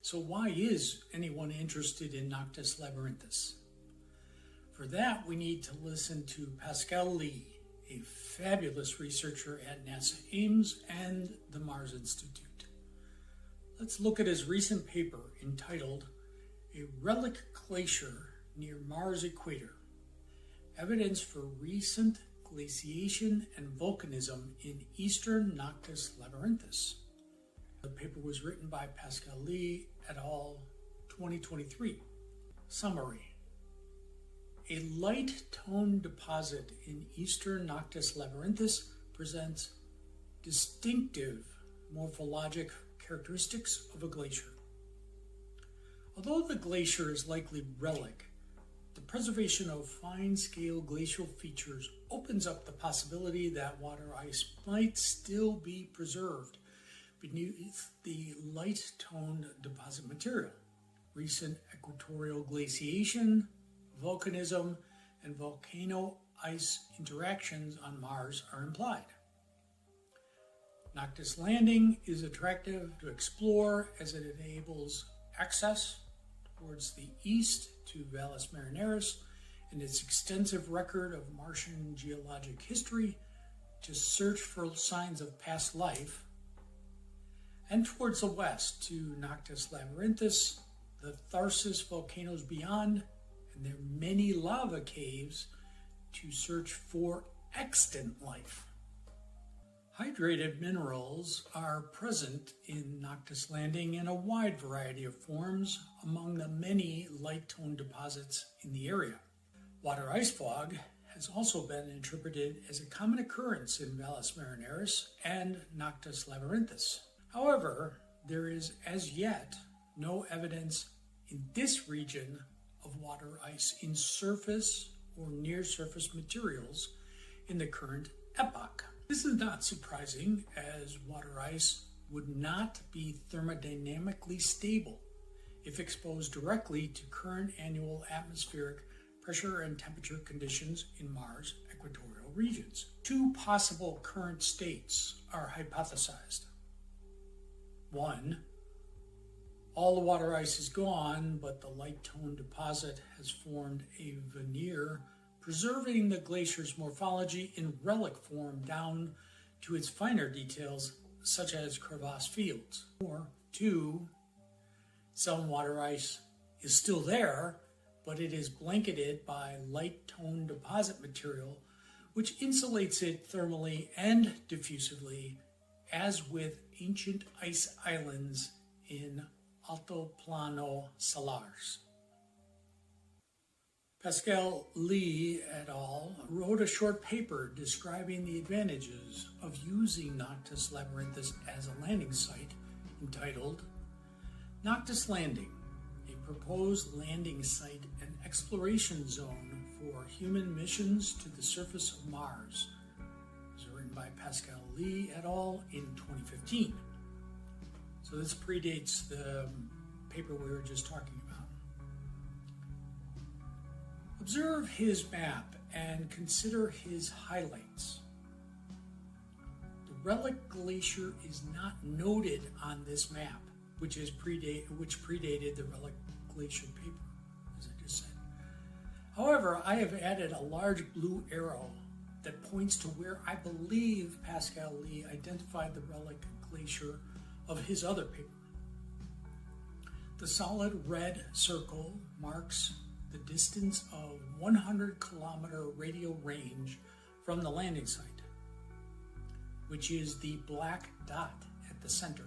So why is anyone interested in Noctis labyrinthus? For that, we need to listen to Pascal Lee, a fabulous researcher at NASA Ames and the Mars Institute. Let's look at his recent paper entitled A Relic Glacier Near Mars Equator, Evidence for Recent Glaciation and Volcanism in Eastern Noctis labyrinthus. The paper was written by Pascal Lee et al. 2023. Summary. A light tone deposit in Eastern Noctis labyrinthus presents distinctive morphologic characteristics of a glacier. Although the glacier is likely relic, the preservation of fine-scale glacial features opens up the possibility that water ice might still be preserved beneath the light-toned deposit material. Recent equatorial glaciation, volcanism, and volcano-ice interactions on Mars are implied. Noctis landing is attractive to explore as it enables access towards the east to Valles Marineris and its extensive record of Martian geologic history to search for signs of past life, and towards the west to Noctis labyrinthus, the Tharsis volcanoes beyond, and their many lava caves to search for extant life. Hydrated minerals are present in Noctis landing in a wide variety of forms among the many light-toned deposits in the area. Water ice fog has also been interpreted as a common occurrence in Valles Marineris and Noctis labyrinthus. However, there is as yet no evidence in this region of water ice in surface or near-surface materials in the current epoch. This is not surprising, as water ice would not be thermodynamically stable if exposed directly to current annual atmospheric pressure and temperature conditions in Mars' equatorial regions. Two possible current states are hypothesized. One, all the water ice is gone, but the light-toned deposit has formed a veneer preserving the glacier's morphology in relic form down to its finer details, such as crevasse fields. Or two, some water ice is still there, but it is blanketed by light-toned deposit material, which insulates it thermally and diffusively, as with ancient ice islands in Altiplano Salars. Pascal Lee et al. Wrote a short paper describing the advantages of using Noctis labyrinthus as a landing site, entitled Noctis Landing, a proposed landing site and exploration zone for human missions to the surface of Mars. It was written by Pascal Lee et al. In 2015. So this predates the paper we were just talking about. Observe his map and consider his highlights. The relic glacier is not noted on this map, which predated the relic glacier paper, as I just said. However, I have added a large blue arrow that points to where I believe Pascal Lee identified the relic glacier of his other paper. The solid red circle marks the distance of 100-kilometer radial range from the landing site, which is the black dot at the center.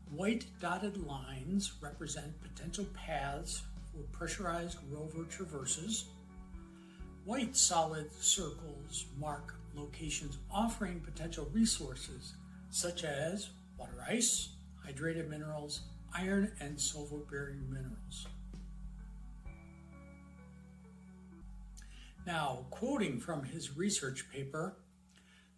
White dotted lines represent potential paths for pressurized rover traverses. White solid circles mark locations offering potential resources such as water ice, hydrated minerals, iron, and sulfur-bearing minerals. Now, quoting from his research paper,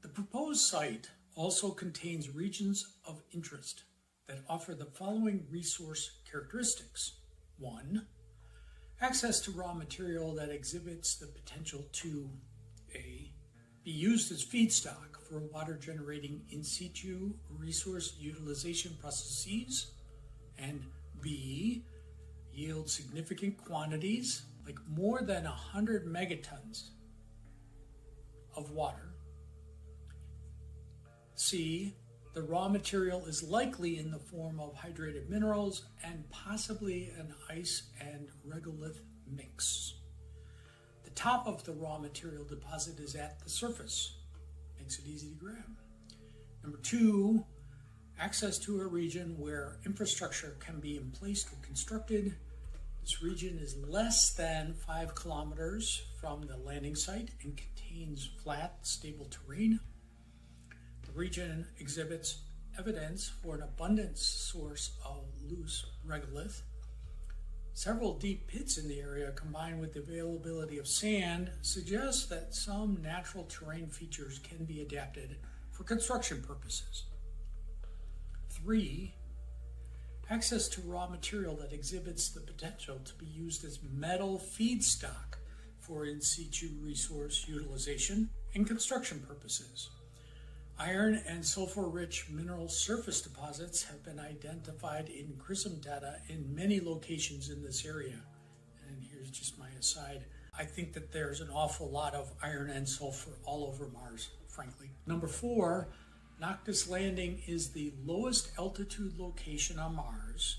the proposed site also contains regions of interest that offer the following resource characteristics. 1. Access to raw material that exhibits the potential to A. Be used as feedstock for water-generating in situ resource utilization processes, and B, yield significant quantities, like more than 100 megatons of water. C, the raw material is likely in the form of hydrated minerals and possibly an ice and regolith mix. The top of the raw material deposit is at the surface. Makes it easy to grab. Number 2, access to a region where infrastructure can be in place or constructed. This region is less than 5 kilometers from the landing site and contains flat, stable terrain. The region exhibits evidence for an abundant source of loose regolith. Several deep pits in the area, combined with the availability of sand, suggest that some natural terrain features can be adapted for construction purposes. 3, access to raw material that exhibits the potential to be used as metal feedstock for in situ resource utilization and construction purposes. Iron and sulfur-rich mineral surface deposits have been identified in CRISM data in many locations in this area. And here's just my aside. I think that there's an awful lot of iron and sulfur all over Mars, frankly. Number 4, Noctis Landing is the lowest altitude location on Mars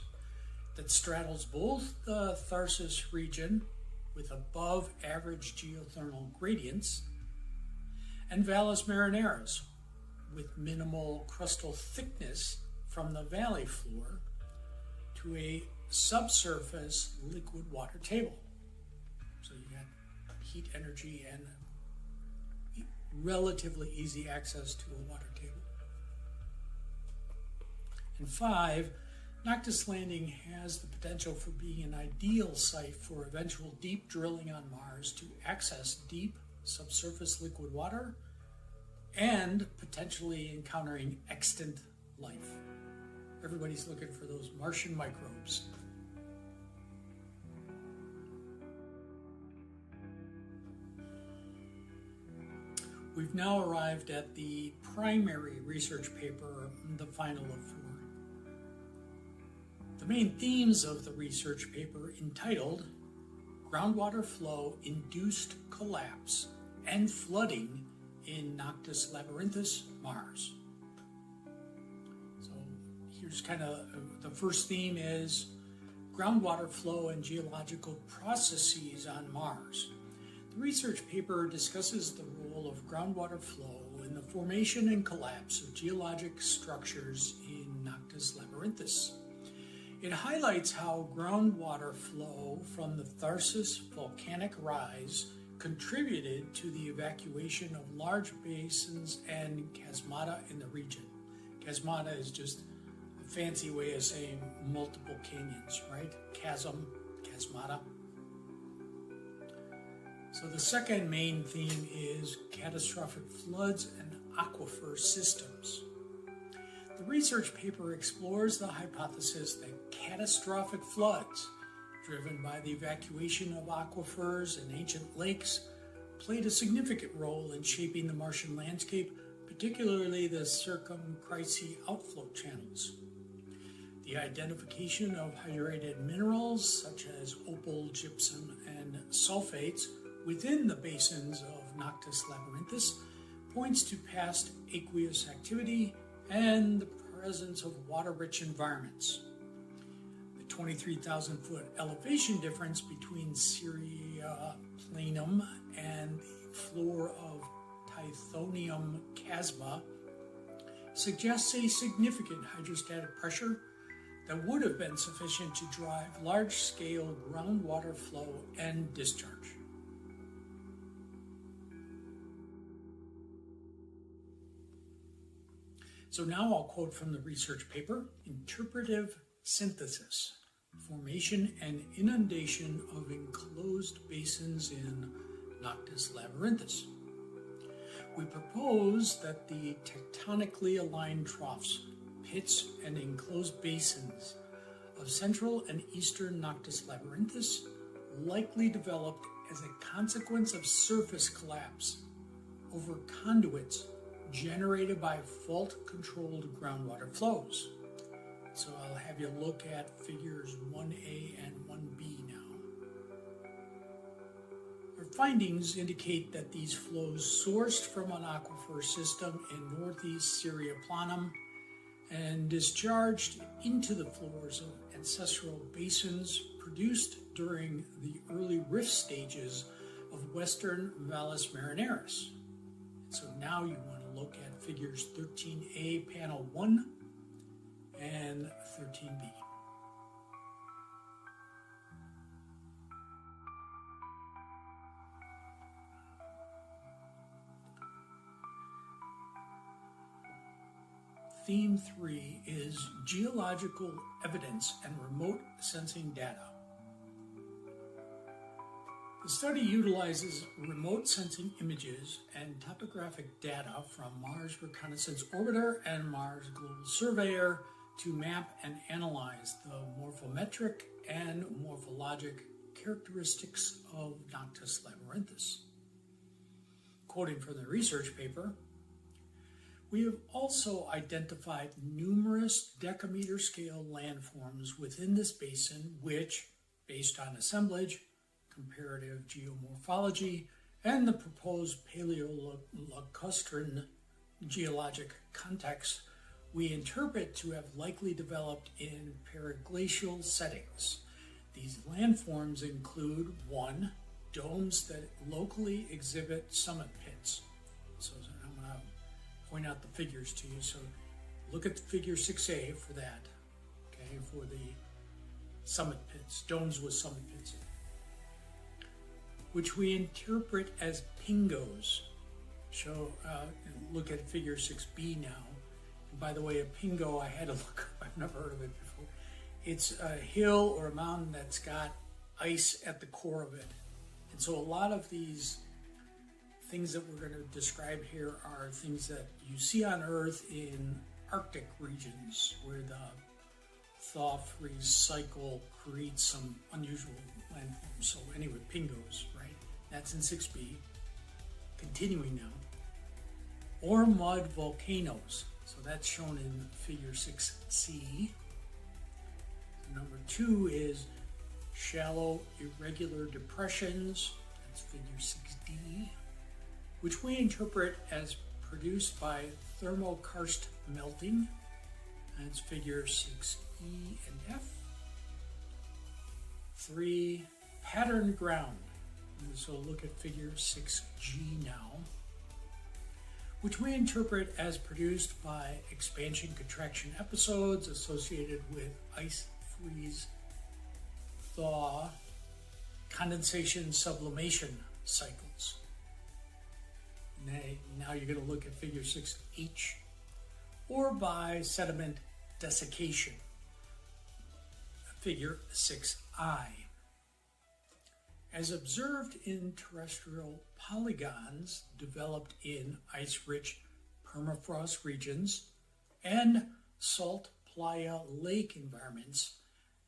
that straddles both the Tharsis region with above average geothermal gradients and Valles Marineris with minimal crustal thickness from the valley floor to a subsurface liquid water table. So you got heat energy and relatively easy access to a water table. And 5, Noctis Landing has the potential for being an ideal site for eventual deep drilling on Mars to access deep subsurface liquid water and potentially encountering extant life. Everybody's looking for those Martian microbes. We've now arrived at the primary research paper, the final of 4. The main themes of the research paper, entitled Groundwater Flow Induced Collapse and Flooding in Noctis Labyrinthus, Mars. So here's kind of the first theme is groundwater flow and geological processes on Mars. The research paper discusses the role of groundwater flow in the formation and collapse of geologic structures in Noctis Labyrinthus. It highlights how groundwater flow from the Tharsis volcanic rise contributed to the evacuation of large basins and chasmata in the region. Chasmata is just a fancy way of saying multiple canyons, right? Chasm, chasmata. So the second main theme is catastrophic floods and aquifer systems. The research paper explores the hypothesis that catastrophic floods driven by the evacuation of aquifers and ancient lakes, played a significant role in shaping the Martian landscape, particularly the circumcrisi outflow channels. The identification of hydrated minerals such as opal, gypsum, and sulfates within the basins of Noctis Labyrinthus points to past aqueous activity and the presence of water-rich environments. 23,000-foot elevation difference between Syria Planum and the floor of Tithonium Chasma suggests a significant hydrostatic pressure that would have been sufficient to drive large-scale groundwater flow and discharge. So now I'll quote from the research paper, Interpretive Synthesis, Formation and Inundation of Enclosed Basins in Noctis Labyrinthus. We propose that the tectonically aligned troughs, pits, and enclosed basins of central and eastern Noctis Labyrinthus likely developed as a consequence of surface collapse over conduits generated by fault-controlled groundwater flows. So I'll have you look at figures 1A and 1B now. Our findings indicate that these flows sourced from an aquifer system in northeast Syria Planum and discharged into the floors of ancestral basins produced during the early rift stages of western Valles Marineris. So now you want to look at figures 13A panel 1 and 13B. Theme 3 is geological evidence and remote sensing data. The study utilizes remote sensing images and topographic data from Mars Reconnaissance Orbiter and Mars Global Surveyor to map and analyze the morphometric and morphologic characteristics of Noctis labyrinthus. Quoting from the research paper, we have also identified numerous decameter scale landforms within this basin which, based on assemblage, comparative geomorphology, and the proposed paleolacustrine geologic context, we interpret to have likely developed in periglacial settings. These landforms include 1. Domes that locally exhibit summit pits. So I'm going to point out the figures to you. So look at figure 6A for that, okay, for the summit pits, domes with summit pits, which we interpret as pingos. So look at figure 6B now. And by the way, a pingo, I had to look up, I've never heard of it before. It's a hill or a mountain that's got ice at the core of it. And so a lot of these things that we're going to describe here are things that you see on Earth in Arctic regions where the thaw-freeze cycle creates some unusual landforms. So anyway, pingos, right? That's in 6B. Continuing now. Or mud volcanoes. So that's shown in figure 6C. Number 2 is shallow irregular depressions. That's figure 6D. Which we interpret as produced by thermokarst melting. That's figure 6E and F. 3, patterned ground. And so look at figure 6G now, which we interpret as produced by expansion-contraction episodes associated with ice freeze, thaw, condensation, sublimation cycles. Now you're going to look at figure 6H, or by sediment desiccation, figure 6I. As observed in terrestrial polygons developed in ice-rich permafrost regions and salt playa lake environments,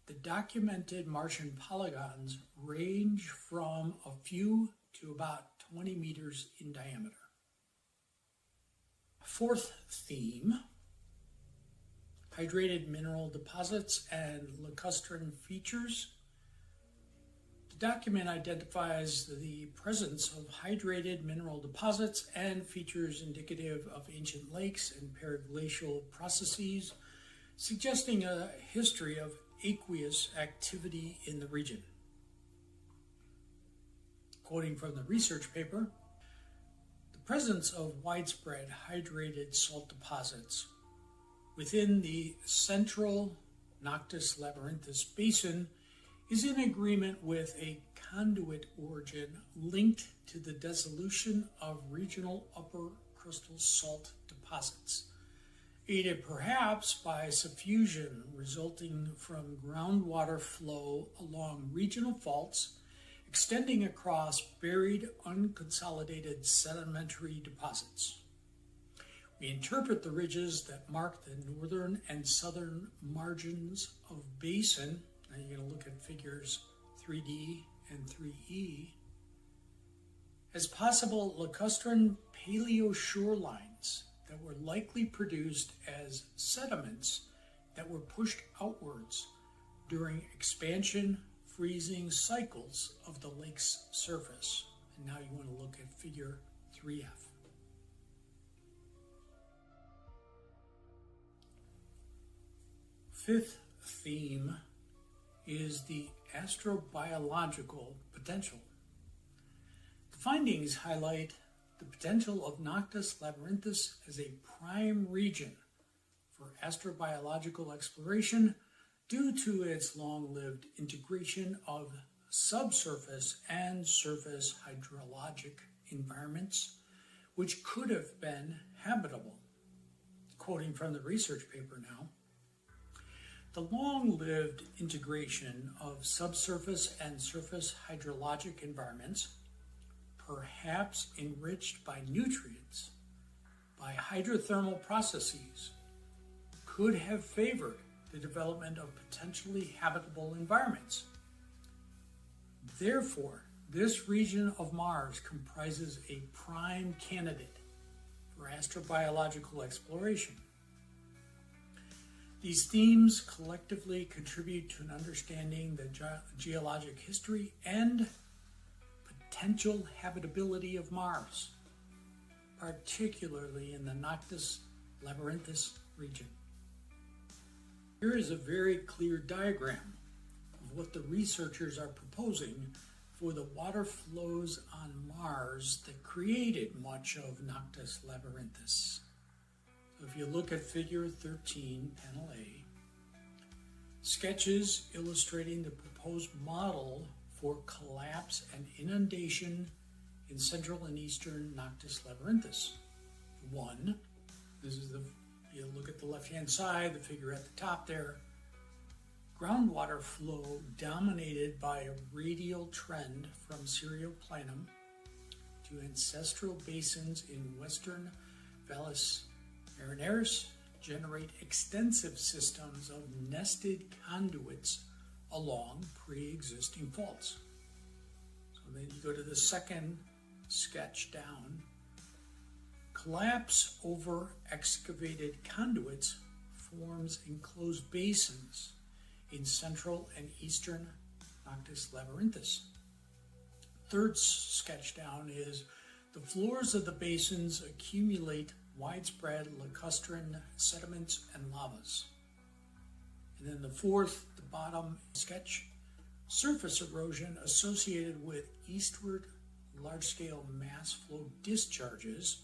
the documented Martian polygons range from a few to about 20 meters in diameter. Fourth theme, hydrated mineral deposits and lacustrine features. The document identifies the presence of hydrated mineral deposits and features indicative of ancient lakes and periglacial processes, suggesting a history of aqueous activity in the region. Quoting from the research paper, the presence of widespread hydrated salt deposits within the central Noctis labyrinthus basin is in agreement with a conduit origin linked to the dissolution of regional upper crystal salt deposits, aided perhaps by suffusion resulting from groundwater flow along regional faults extending across buried, unconsolidated sedimentary deposits. We interpret the ridges that mark the northern and southern margins of basin, now you're going to look at figures 3D and 3E, as possible lacustrine paleo shorelines that were likely produced as sediments that were pushed outwards during expansion freezing cycles of the lake's surface. And now you want to look at figure 3F. Fifth theme is the astrobiological potential. The findings highlight the potential of Noctis labyrinthus as a prime region for astrobiological exploration due to its long-lived integration of subsurface and surface hydrologic environments, which could have been habitable. Quoting from the research paper now, the long-lived integration of subsurface and surface hydrologic environments, perhaps enriched by nutrients, by hydrothermal processes, could have favored the development of potentially habitable environments. Therefore, this region of Mars comprises a prime candidate for astrobiological exploration. These themes collectively contribute to an understanding the geologic history and potential habitability of Mars, particularly in the Noctis labyrinthus region. Here is a very clear diagram of what the researchers are proposing for the water flows on Mars that created much of Noctis labyrinthus. So if you look at figure 13, panel A, sketches illustrating the proposed model for collapse and inundation in central and eastern Noctis labyrinthus. One, this is you look at the left-hand side, the figure at the top there, groundwater flow dominated by a radial trend from Serioplanum to ancestral basins in western Valles Marineris generate extensive systems of nested conduits along pre-existing faults. So then you go to the second sketch down. Collapse over excavated conduits forms enclosed basins in central and eastern Noctis labyrinthus. Third sketch down is the floors of the basins accumulate widespread lacustrine sediments and lavas. And then the fourth, the bottom sketch, surface erosion associated with eastward large-scale mass flow discharges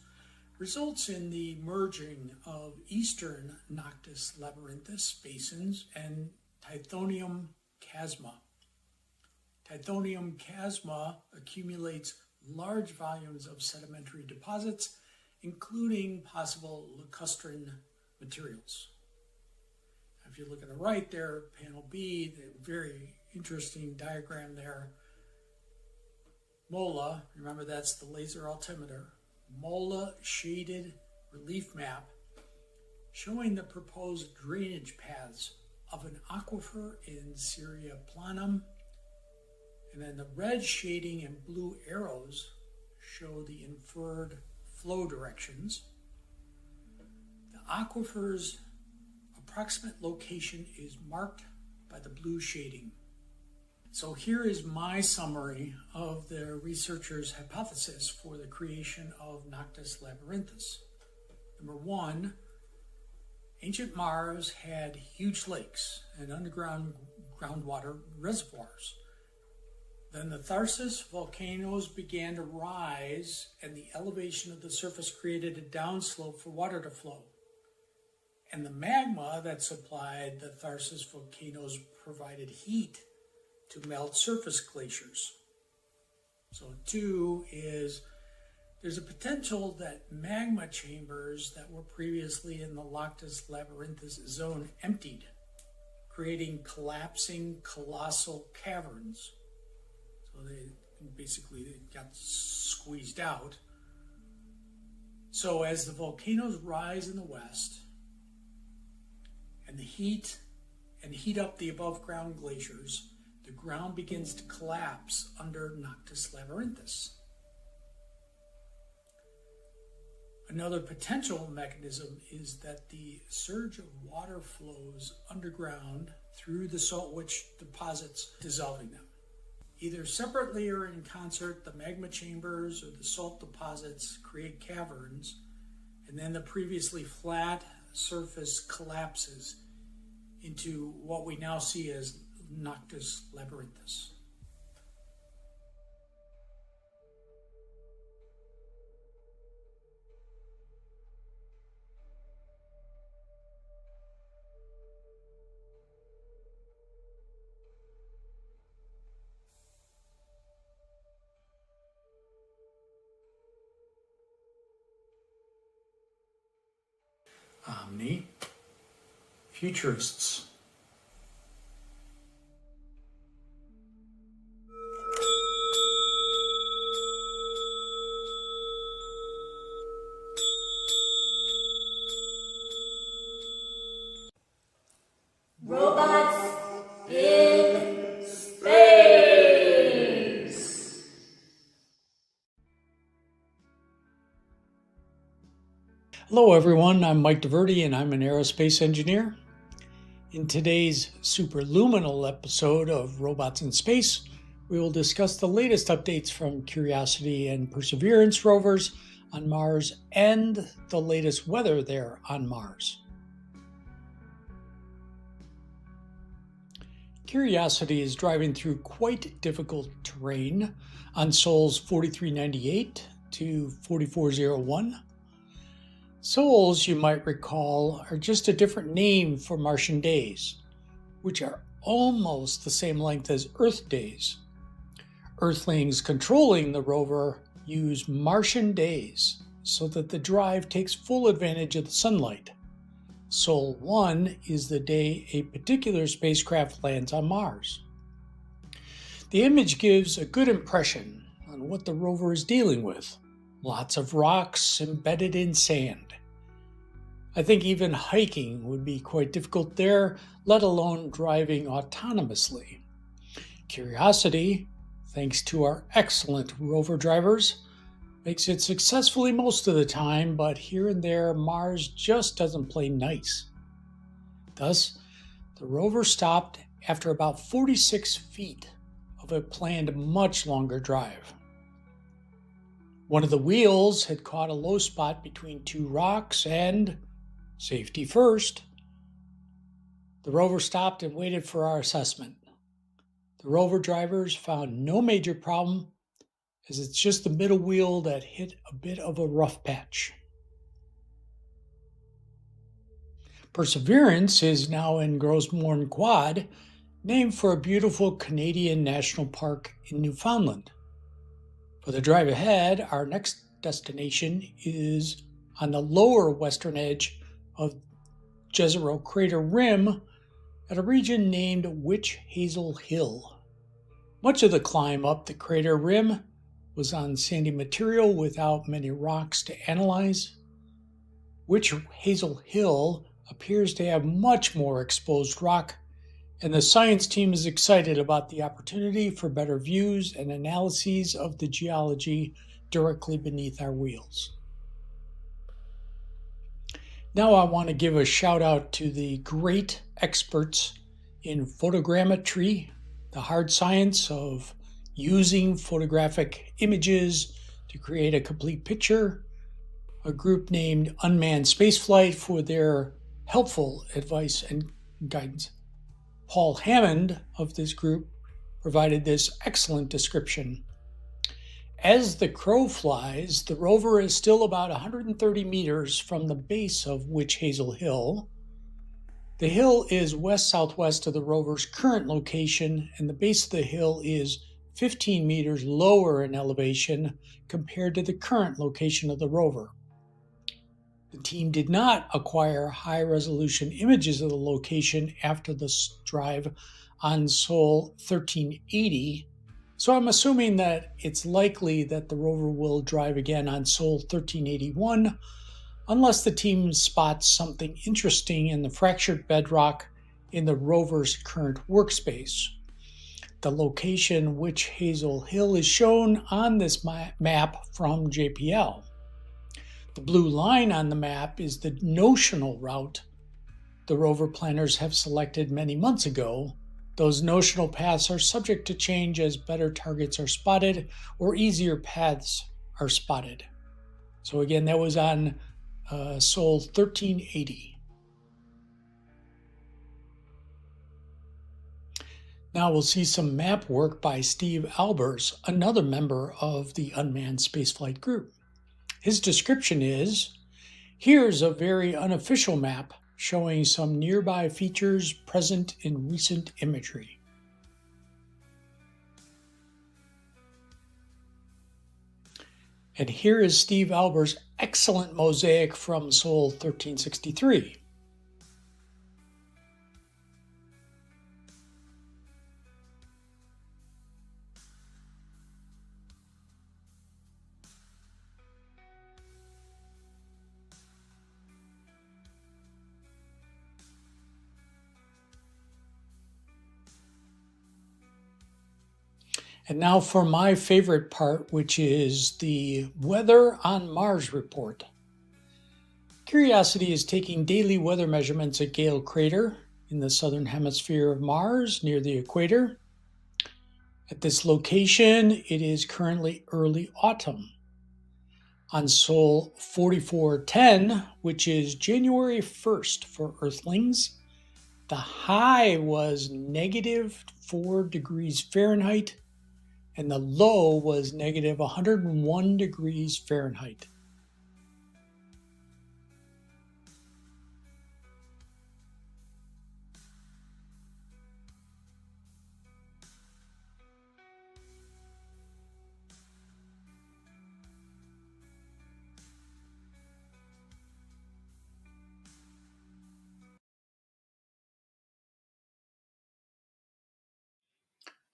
results in the merging of eastern Noctis labyrinthus basins and Tithonium chasma. Tithonium chasma accumulates large volumes of sedimentary deposits, including possible lacustrine materials. If you look at the right there, panel B, the very interesting diagram there. MOLA, remember that's the laser altimeter, MOLA shaded relief map showing the proposed drainage paths of an aquifer in Serioplanum. And then the red shading and blue arrows show the inferred flow directions. The aquifer's approximate location is marked by the blue shading. So here is my summary of the researchers' hypothesis for the creation of Noctis labyrinthus. Number one, ancient Mars had huge lakes and underground groundwater reservoirs. Then the Tharsis volcanoes began to rise, and the elevation of the surface created a downslope for water to flow. And the magma that supplied the Tharsis volcanoes provided heat to melt surface glaciers. So two is there's a potential that magma chambers that were previously in the Noctis labyrinthus zone emptied, creating collapsing colossal caverns. So they got squeezed out. So as the volcanoes rise in the west and heat up the above ground glaciers, the ground begins to collapse under Noctis labyrinthus. Another potential mechanism is that the surge of water flows underground through the salt-rich deposits, dissolving them. Either separately or in concert, the magma chambers or the salt deposits create caverns, and then the previously flat surface collapses into what we now see as Noctis labyrinthus. OmniFuturists. Robots in space. Hello everyone, I'm Mike DiVerde and I'm an aerospace engineer. In today's superluminal episode of Robots in Space, we will discuss the latest updates from Curiosity and Perseverance rovers on Mars and the latest weather there on Mars. Curiosity is driving through quite difficult terrain on sols 4398 to 4401. Sols, you might recall, are just a different name for Martian days, which are almost the same length as Earth days. Earthlings controlling the rover use Martian days so that the drive takes full advantage of the sunlight. Sol 1 is the day a particular spacecraft lands on Mars. The image gives a good impression on what the rover is dealing with. Lots of rocks embedded in sand. I think even hiking would be quite difficult there, let alone driving autonomously. Curiosity, thanks to our excellent rover drivers, makes it successfully most of the time, but here and there, Mars just doesn't play nice. Thus, the rover stopped after about 46 feet of a planned much longer drive. One of the wheels had caught a low spot between two rocks and, safety first, the rover stopped and waited for our assessment. The rover drivers found no major problem, as it's just the middle wheel that hit a bit of a rough patch. Perseverance is now in Gros Morne Quad, named for a beautiful Canadian national park in Newfoundland. For the drive ahead, our next destination is on the lower western edge of Jezero Crater Rim at a region named Witch Hazel Hill. Much of the climb up the crater rim was on sandy material without many rocks to analyze. Witch Hazel Hill appears to have much more exposed rock, and the science team is excited about the opportunity for better views and analyses of the geology directly beneath our wheels. Now I want to give a shout out to the great experts in photogrammetry, the hard science of using photographic images to create a complete picture, a group named Unmanned Spaceflight for their helpful advice and guidance. Paul Hammond of this group provided this excellent description. As the crow flies, the rover is still about 130 meters from the base of Witch Hazel Hill. The hill is west-southwest of the rover's current location, and the base of the hill is 15 meters lower in elevation compared to the current location of the rover. The team did not acquire high-resolution images of the location after the drive on Sol 1380, so I'm assuming that it's likely that the rover will drive again on Sol 1381 unless the team spots something interesting in the fractured bedrock in the rover's current workspace. The location Witch Hazel Hill is shown on this map from JPL. The blue line on the map is the notional route the rover planners have selected many months ago. Those notional paths are subject to change as better targets are spotted or easier paths are spotted. So again, that was on Sol 1380. Now we'll see some map work by Steve Albers, another member of the Unmanned Spaceflight Group. His description is, here's a very unofficial map showing some nearby features present in recent imagery. And here is Steve Albers' excellent mosaic from Sol 1363. And now for my favorite part, which is the Weather on Mars report. Curiosity is taking daily weather measurements at Gale Crater in the southern hemisphere of Mars near the equator. At this location, it is currently early autumn. On Sol 4410, which is January 1st for Earthlings, the high was -4 degrees Fahrenheit, and the low was -101 degrees Fahrenheit.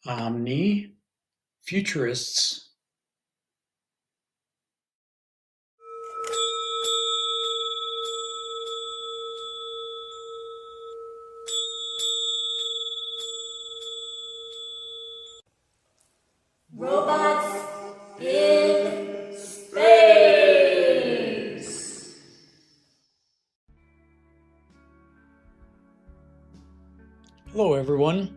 OmniFuturists. Robots in space. Hello, everyone.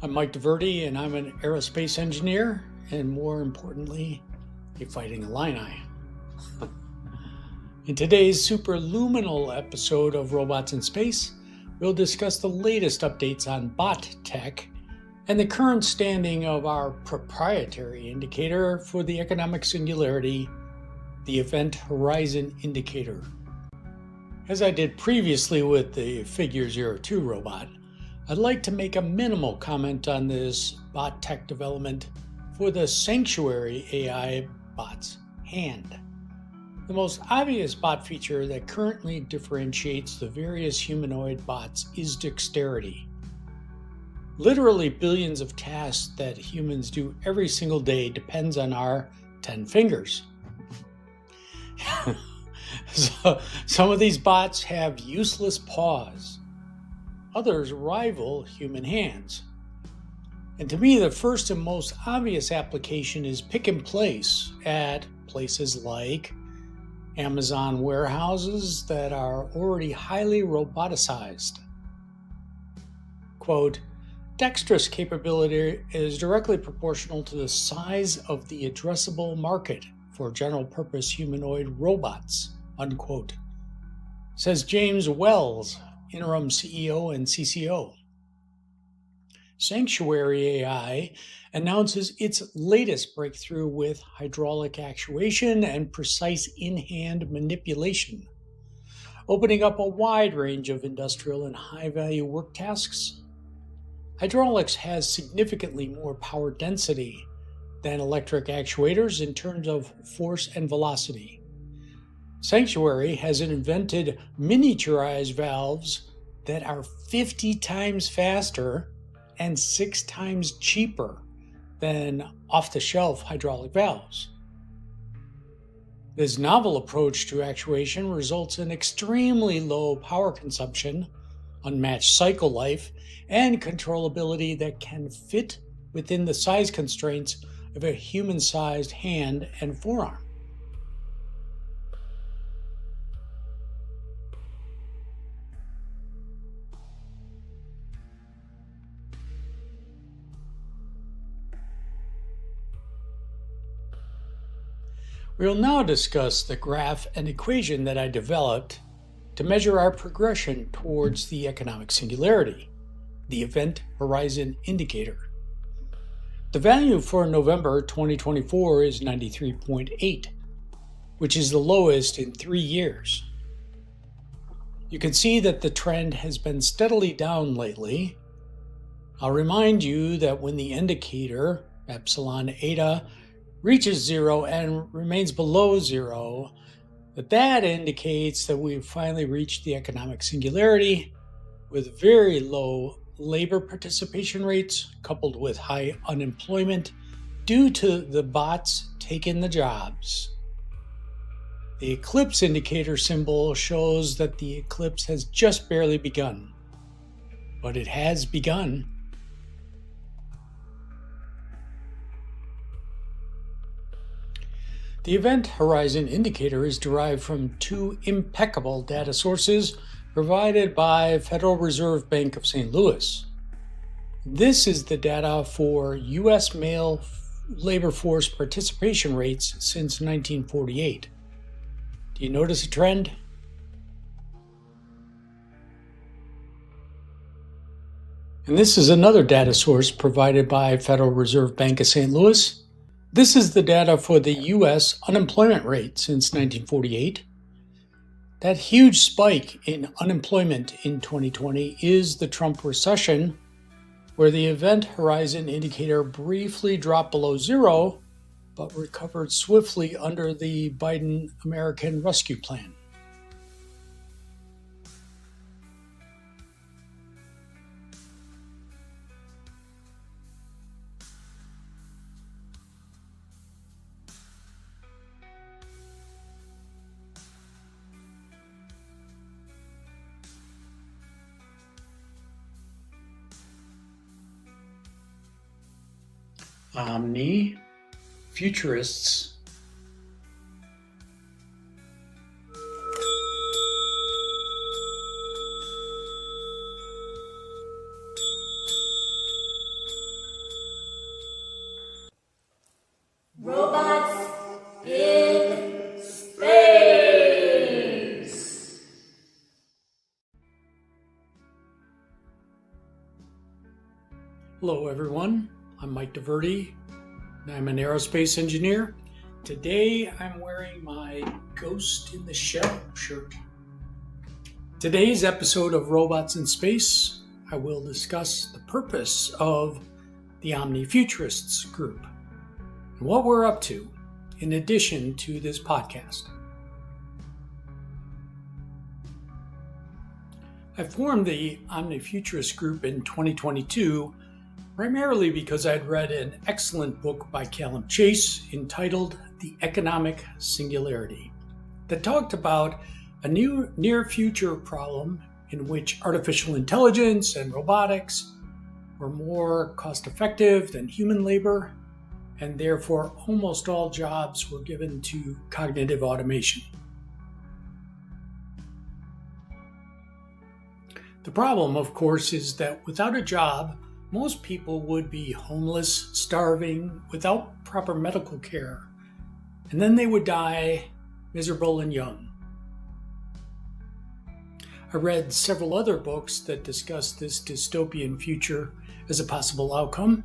I'm Mike DiVerde, and I'm an aerospace engineer, and more importantly, a fighting Illini. In today's superluminal episode of Robots in Space, we'll discuss the latest updates on bot tech and the current standing of our proprietary indicator for the economic singularity, the Event Horizon Indicator. As I did previously with the Figure 02 robot, I'd like to make a minimal comment on this bot tech development for the Sanctuary AI bot's hand. The most obvious bot feature that currently differentiates the various humanoid bots is dexterity. Literally billions of tasks that humans do every single day depends on our 10 fingers. So, some of these bots have useless paws. Others rival human hands. And to me, the first and most obvious application is pick and place at places like Amazon warehouses that are already highly roboticized. Quote, dexterous capability is directly proportional to the size of the addressable market for general-purpose humanoid robots, unquote, says James Wells, interim CEO and CCO. Sanctuary AI announces its latest breakthrough with hydraulic actuation and precise in-hand manipulation, opening up a wide range of industrial and high-value work tasks. Hydraulics has significantly more power density than electric actuators in terms of force and velocity. Sanctuary has invented miniaturized valves that are 50 times faster and 6 times cheaper than off-the-shelf hydraulic valves. This novel approach to actuation results in extremely low power consumption, unmatched cycle life, and controllability that can fit within the size constraints of a human-sized hand and forearm. We'll now discuss the graph and equation that I developed to measure our progression towards the economic singularity, the Event Horizon Indicator. The value for November 2024 is 93.8, which is the lowest in 3 years. You can see that the trend has been steadily down lately. I'll remind you that when the indicator, epsilon eta, reaches zero and remains below zero, that indicates that we've finally reached the economic singularity with very low labor participation rates coupled with high unemployment due to the bots taking the jobs. The eclipse indicator symbol shows that the eclipse has just barely begun, but it has begun. The Event Horizon Indicator is derived from two impeccable data sources provided by Federal Reserve Bank of St. Louis. This is the data for U.S. male labor force participation rates since 1948. Do you notice a trend? And this is another data source provided by Federal Reserve Bank of St. Louis. This is the data for the U.S. unemployment rate since 1948. That huge spike in unemployment in 2020 is the Trump recession, where the Event Horizon Indicator briefly dropped below zero, but recovered swiftly under the Biden American Rescue Plan. OmniFuturists Robots in space. Hello everyone, I'm Mike DiVerde, and I'm an aerospace engineer. Today I'm wearing my Ghost in the Shell shirt. Today's episode of Robots in Space, I will discuss the purpose of the OmniFuturists Group and what we're up to in addition to this podcast. I formed the OmniFuturists Group in 2022 primarily because I'd read an excellent book by Callum Chase entitled The Economic Singularity that talked about a new near-future problem in which artificial intelligence and robotics were more cost-effective than human labor, and therefore almost all jobs were given to cognitive automation. The problem, of course, is that without a job, most people would be homeless, starving, without proper medical care, and then they would die miserable and young. I read several other books that discuss this dystopian future as a possible outcome,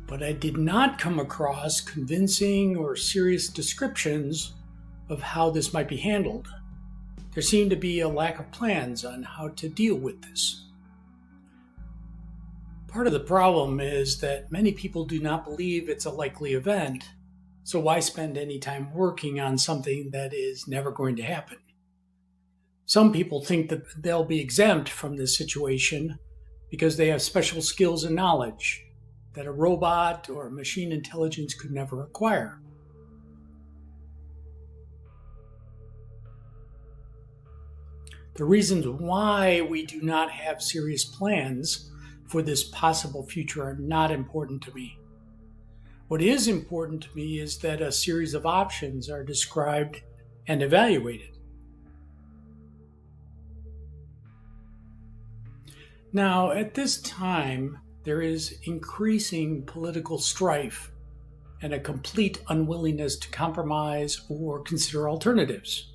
but I did not come across convincing or serious descriptions of how this might be handled. There seemed to be a lack of plans on how to deal with this. Part of the problem is that many people do not believe it's a likely event, so why spend any time working on something that is never going to happen? Some people think that they'll be exempt from this situation because they have special skills and knowledge that a robot or machine intelligence could never acquire. The reasons why we do not have serious plans for this possible future are not important to me. What is important to me is that a series of options are described and evaluated. Now, at this time, there is increasing political strife and a complete unwillingness to compromise or consider alternatives.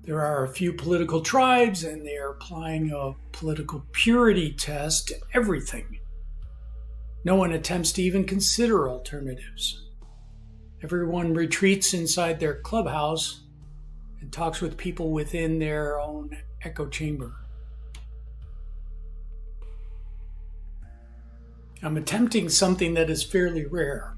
There are a few political tribes, and they are applying a political purity test to everything. No one attempts to even consider alternatives. Everyone retreats inside their clubhouse and talks with people within their own echo chamber. I'm attempting something that is fairly rare.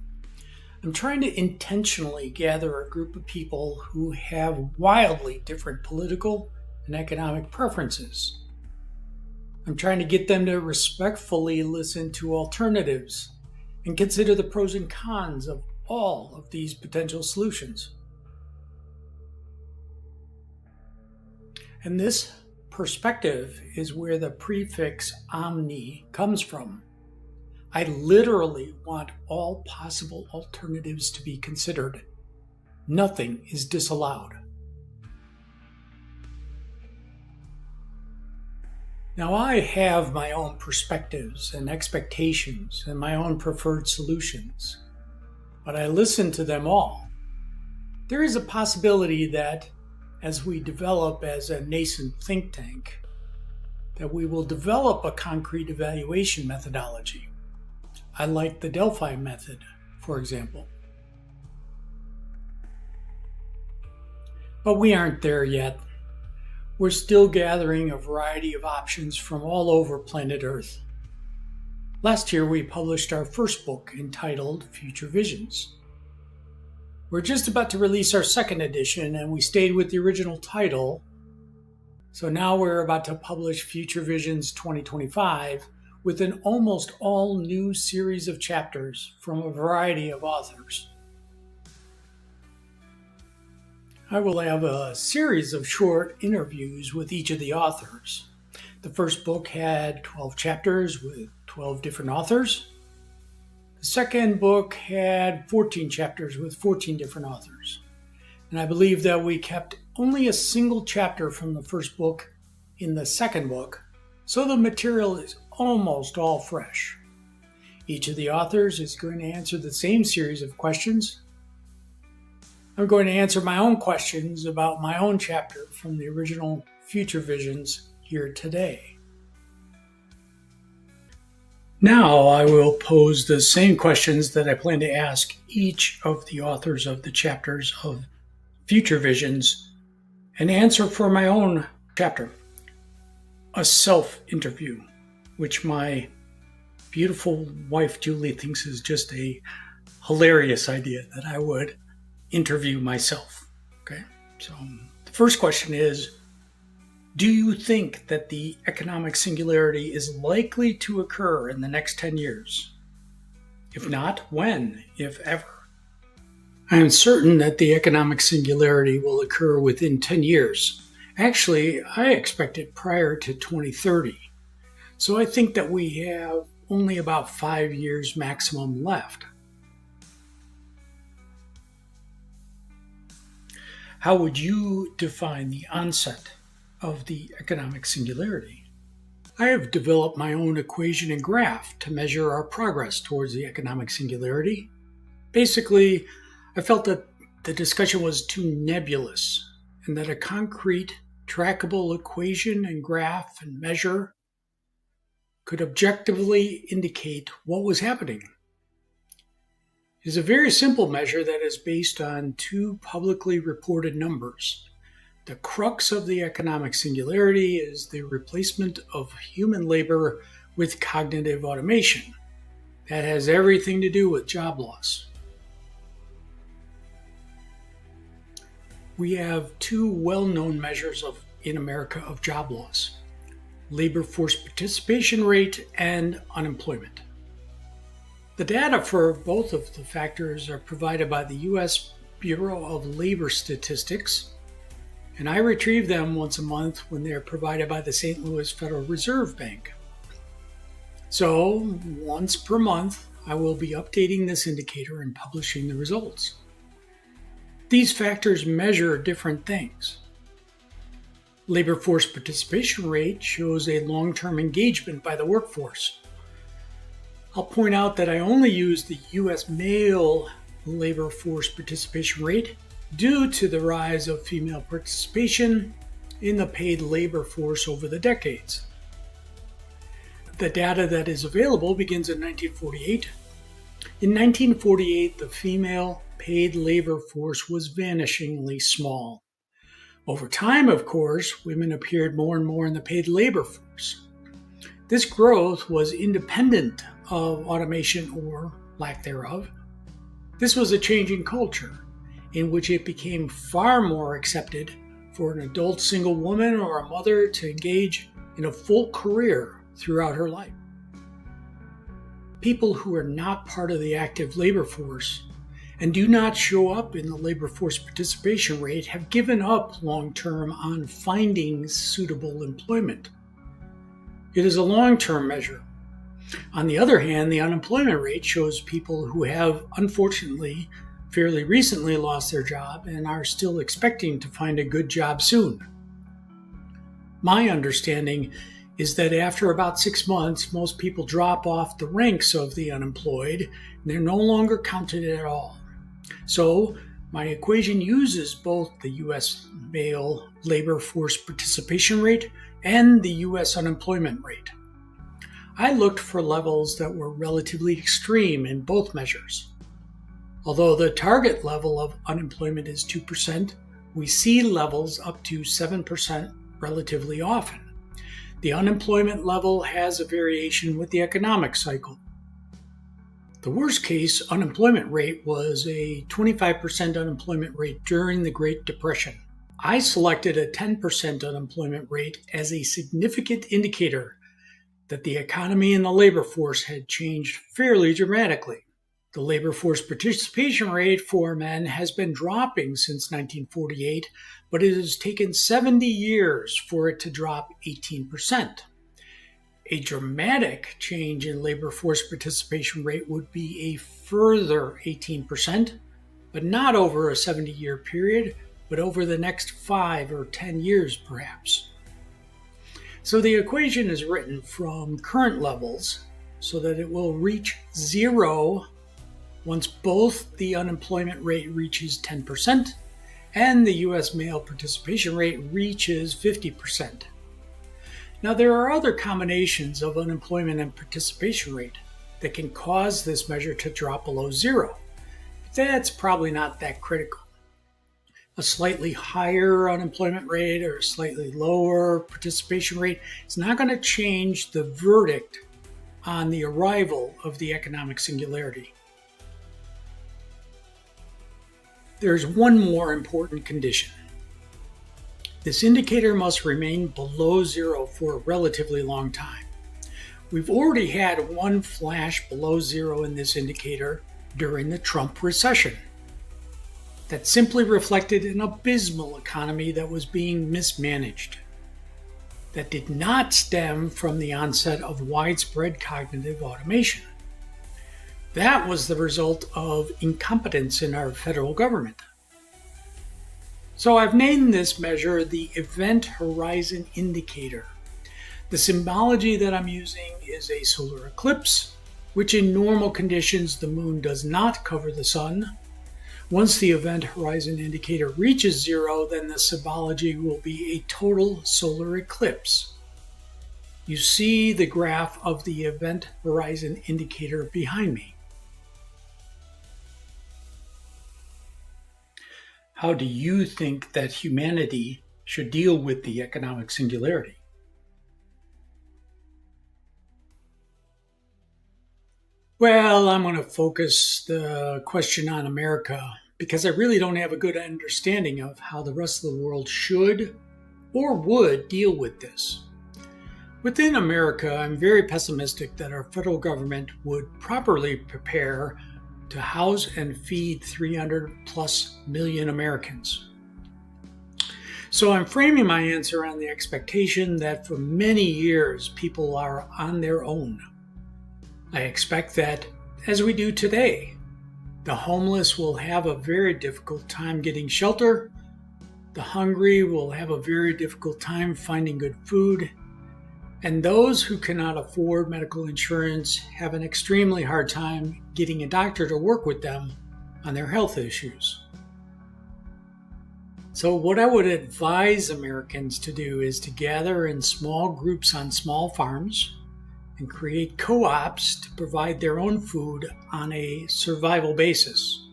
I'm trying to intentionally gather a group of people who have wildly different political and economic preferences. I'm trying to get them to respectfully listen to alternatives and consider the pros and cons of all of these potential solutions. And this perspective is where the prefix omni comes from. I literally want all possible alternatives to be considered. Nothing is disallowed. Now, I have my own perspectives and expectations and my own preferred solutions, but I listen to them all. There is a possibility that as we develop as a nascent think tank, that we will develop a concrete evaluation methodology. I like the Delphi method, for example. But we aren't there yet. We're still gathering a variety of options from all over planet Earth. Last year, we published our first book entitled Future Visions. We're just about to release our second edition, and we stayed with the original title. So now we're about to publish Future Visions 2025, with an almost all new series of chapters from a variety of authors. I will have a series of short interviews with each of the authors. The first book had 12 chapters with 12 different authors. The second book had 14 chapters with 14 different authors. And I believe that we kept only a single chapter from the first book in the second book, so the material is almost all fresh. Each of the authors is going to answer the same series of questions. I'm going to answer my own questions about my own chapter from the original Future Visions here today. Now I will pose the same questions that I plan to ask each of the authors of the chapters of Future Visions and answer for my own chapter. A self-interview, which my beautiful wife Julie thinks is just a hilarious idea that I would interview myself. Okay, so the first question is, do you think that the economic singularity is likely to occur in the next 10 years? If not, when, if ever? I am certain that the economic singularity will occur within 10 years. Actually, I expect it prior to 2030. So I think that we have only about 5 years maximum left. How would you define the onset of the economic singularity? I have developed my own equation and graph to measure our progress towards the economic singularity. Basically, I felt that the discussion was too nebulous and that a concrete, trackable equation and graph and measure could objectively indicate what was happening. It is a very simple measure that is based on two publicly reported numbers. The crux of the economic singularity is the replacement of human labor with cognitive automation. That has everything to do with job loss. We have two well-known measures in America of job loss: labor force participation rate and unemployment. The data for both of the factors are provided by the U.S. Bureau of Labor Statistics, and I retrieve them once a month when they are provided by the St. Louis Federal Reserve Bank. So, once per month, I will be updating this indicator and publishing the results. These factors measure different things. Labor force participation rate shows a long-term engagement by the workforce. I'll point out that I only use the U.S. male labor force participation rate due to the rise of female participation in the paid labor force over the decades. The data that is available begins in 1948. In 1948, the female paid labor force was vanishingly small. Over time, of course, women appeared more and more in the paid labor force. This growth was independent of automation or lack thereof. This was a changing culture in which it became far more accepted for an adult single woman or a mother to engage in a full career throughout her life. People who are not part of the active labor force and do not show up in the labor force participation rate have given up long-term on finding suitable employment. It is a long-term measure. On the other hand, the unemployment rate shows people who have, unfortunately, fairly recently lost their job and are still expecting to find a good job soon. My understanding is that after about 6 months, most people drop off the ranks of the unemployed and they're no longer counted at all. So, my equation uses both the U.S. male labor force participation rate and the U.S. unemployment rate. I looked for levels that were relatively extreme in both measures. Although the target level of unemployment is 2%, we see levels up to 7% relatively often. The unemployment level has a variation with the economic cycle. The worst case unemployment rate was a 25% unemployment rate during the Great Depression. I selected a 10% unemployment rate as a significant indicator that the economy and the labor force had changed fairly dramatically. The labor force participation rate for men has been dropping since 1948, but it has taken 70 years for it to drop 18%. A dramatic change in labor force participation rate would be a further 18%, but not over a 70-year period, but over the next 5 or 10 years perhaps. So the equation is written from current levels so that it will reach 0 once both the unemployment rate reaches 10% and the U.S. male participation rate reaches 50%. Now, there are other combinations of unemployment and participation rate that can cause this measure to drop below 0. But that's probably not that critical. A slightly higher unemployment rate or a slightly lower participation rate is not going to change the verdict on the arrival of the economic singularity. There's one more important condition. This indicator must remain below 0 for a relatively long time. We've already had one flash below 0 in this indicator during the Trump recession. That simply reflected an abysmal economy that was being mismanaged. That did not stem from the onset of widespread cognitive automation. That was the result of incompetence in our federal government. So I've named this measure the Event Horizon Indicator. The symbology that I'm using is a solar eclipse, which in normal conditions the moon does not cover the sun. Once the Event Horizon Indicator reaches 0, then the symbology will be a total solar eclipse. You see the graph of the Event Horizon Indicator behind me. How do you think that humanity should deal with the economic singularity? Well, I'm going to focus the question on America because I really don't have a good understanding of how the rest of the world should or would deal with this. Within America, I'm very pessimistic that our federal government would properly prepare to house and feed 300 plus million Americans. So I'm framing my answer on the expectation that for many years people are on their own. I expect that, as we do today, the homeless will have a very difficult time getting shelter, the hungry will have a very difficult time finding good food, And those who cannot afford medical insurance have an extremely hard time getting a doctor to work with them on their health issues. So what I would advise Americans to do is to gather in small groups on small farms and create co-ops to provide their own food on a survival basis.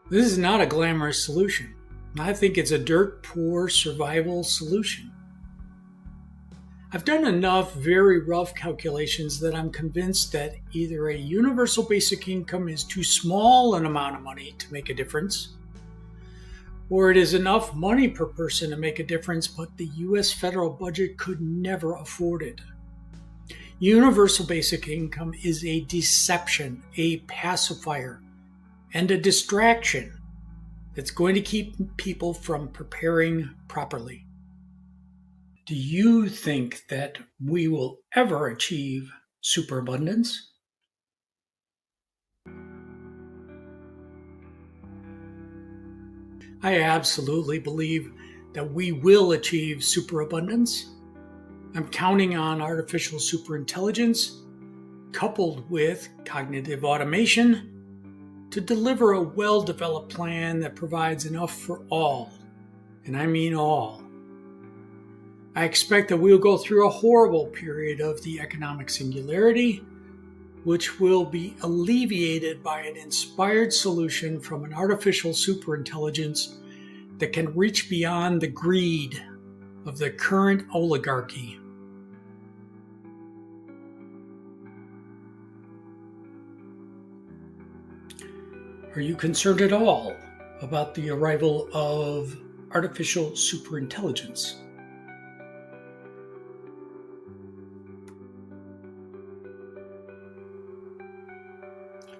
This is not a glamorous solution. I think it's a dirt poor survival solution. I've done enough very rough calculations that I'm convinced that either a universal basic income is too small an amount of money to make a difference, or it is enough money per person to make a difference, but the US federal budget could never afford it. Universal basic income is a deception, a pacifier, and a distraction that's going to keep people from preparing properly. Do you think that we will ever achieve superabundance? I absolutely believe that we will achieve superabundance. I'm counting on artificial superintelligence coupled with cognitive automation to deliver a well-developed plan that provides enough for all, and I mean all. I expect that we'll go through a horrible period of the economic singularity, which will be alleviated by an inspired solution from an artificial superintelligence that can reach beyond the greed of the current oligarchy. Are you concerned at all about the arrival of artificial superintelligence?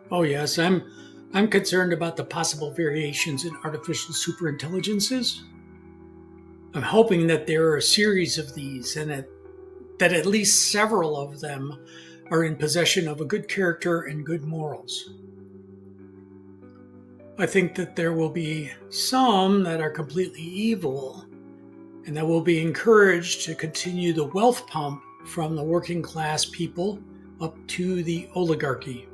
Oh yes, I'm concerned about the possible variations in artificial superintelligences. I'm hoping that there are a series of these and that at least several of them are in possession of a good character and good morals. I think that there will be some that are completely evil and that will be encouraged to continue the wealth pump from the working class people up to the oligarchy.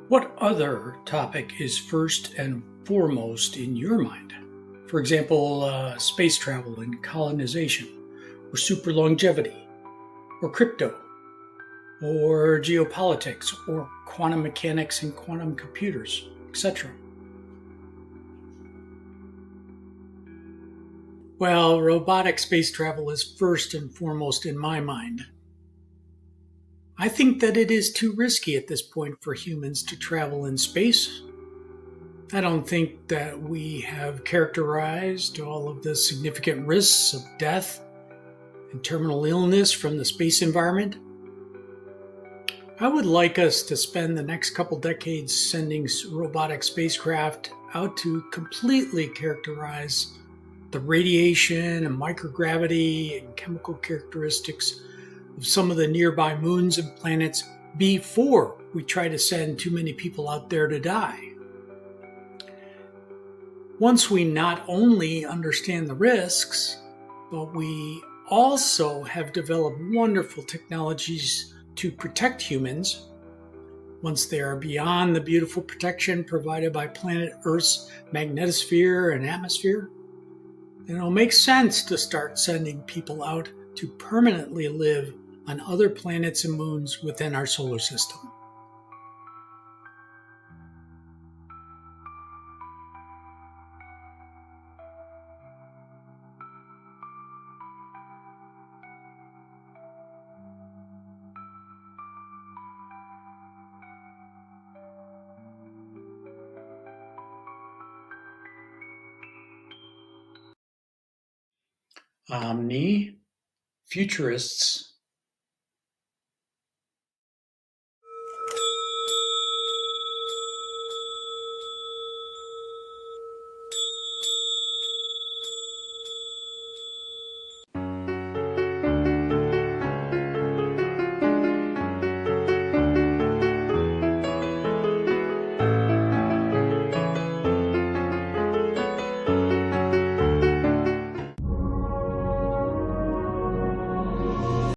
What other topic is first and foremost in your mind? For example, space travel and colonization, or super longevity, or crypto, or geopolitics, or quantum mechanics and quantum computers, etc. Well, robotic space travel is first and foremost in my mind. I think that it is too risky at this point for humans to travel in space. I don't think that we have characterized all of the significant risks of death and terminal illness from the space environment. I would like us to spend the next couple decades sending robotic spacecraft out to completely characterize the radiation and microgravity and chemical characteristics of some of the nearby moons and planets before we try to send too many people out there to die. Once we not only understand the risks, but we also have developed wonderful technologies to protect humans, once they are beyond the beautiful protection provided by planet Earth's magnetosphere and atmosphere, then it'll make sense to start sending people out to permanently live on other planets and moons within our solar system. OmniFuturists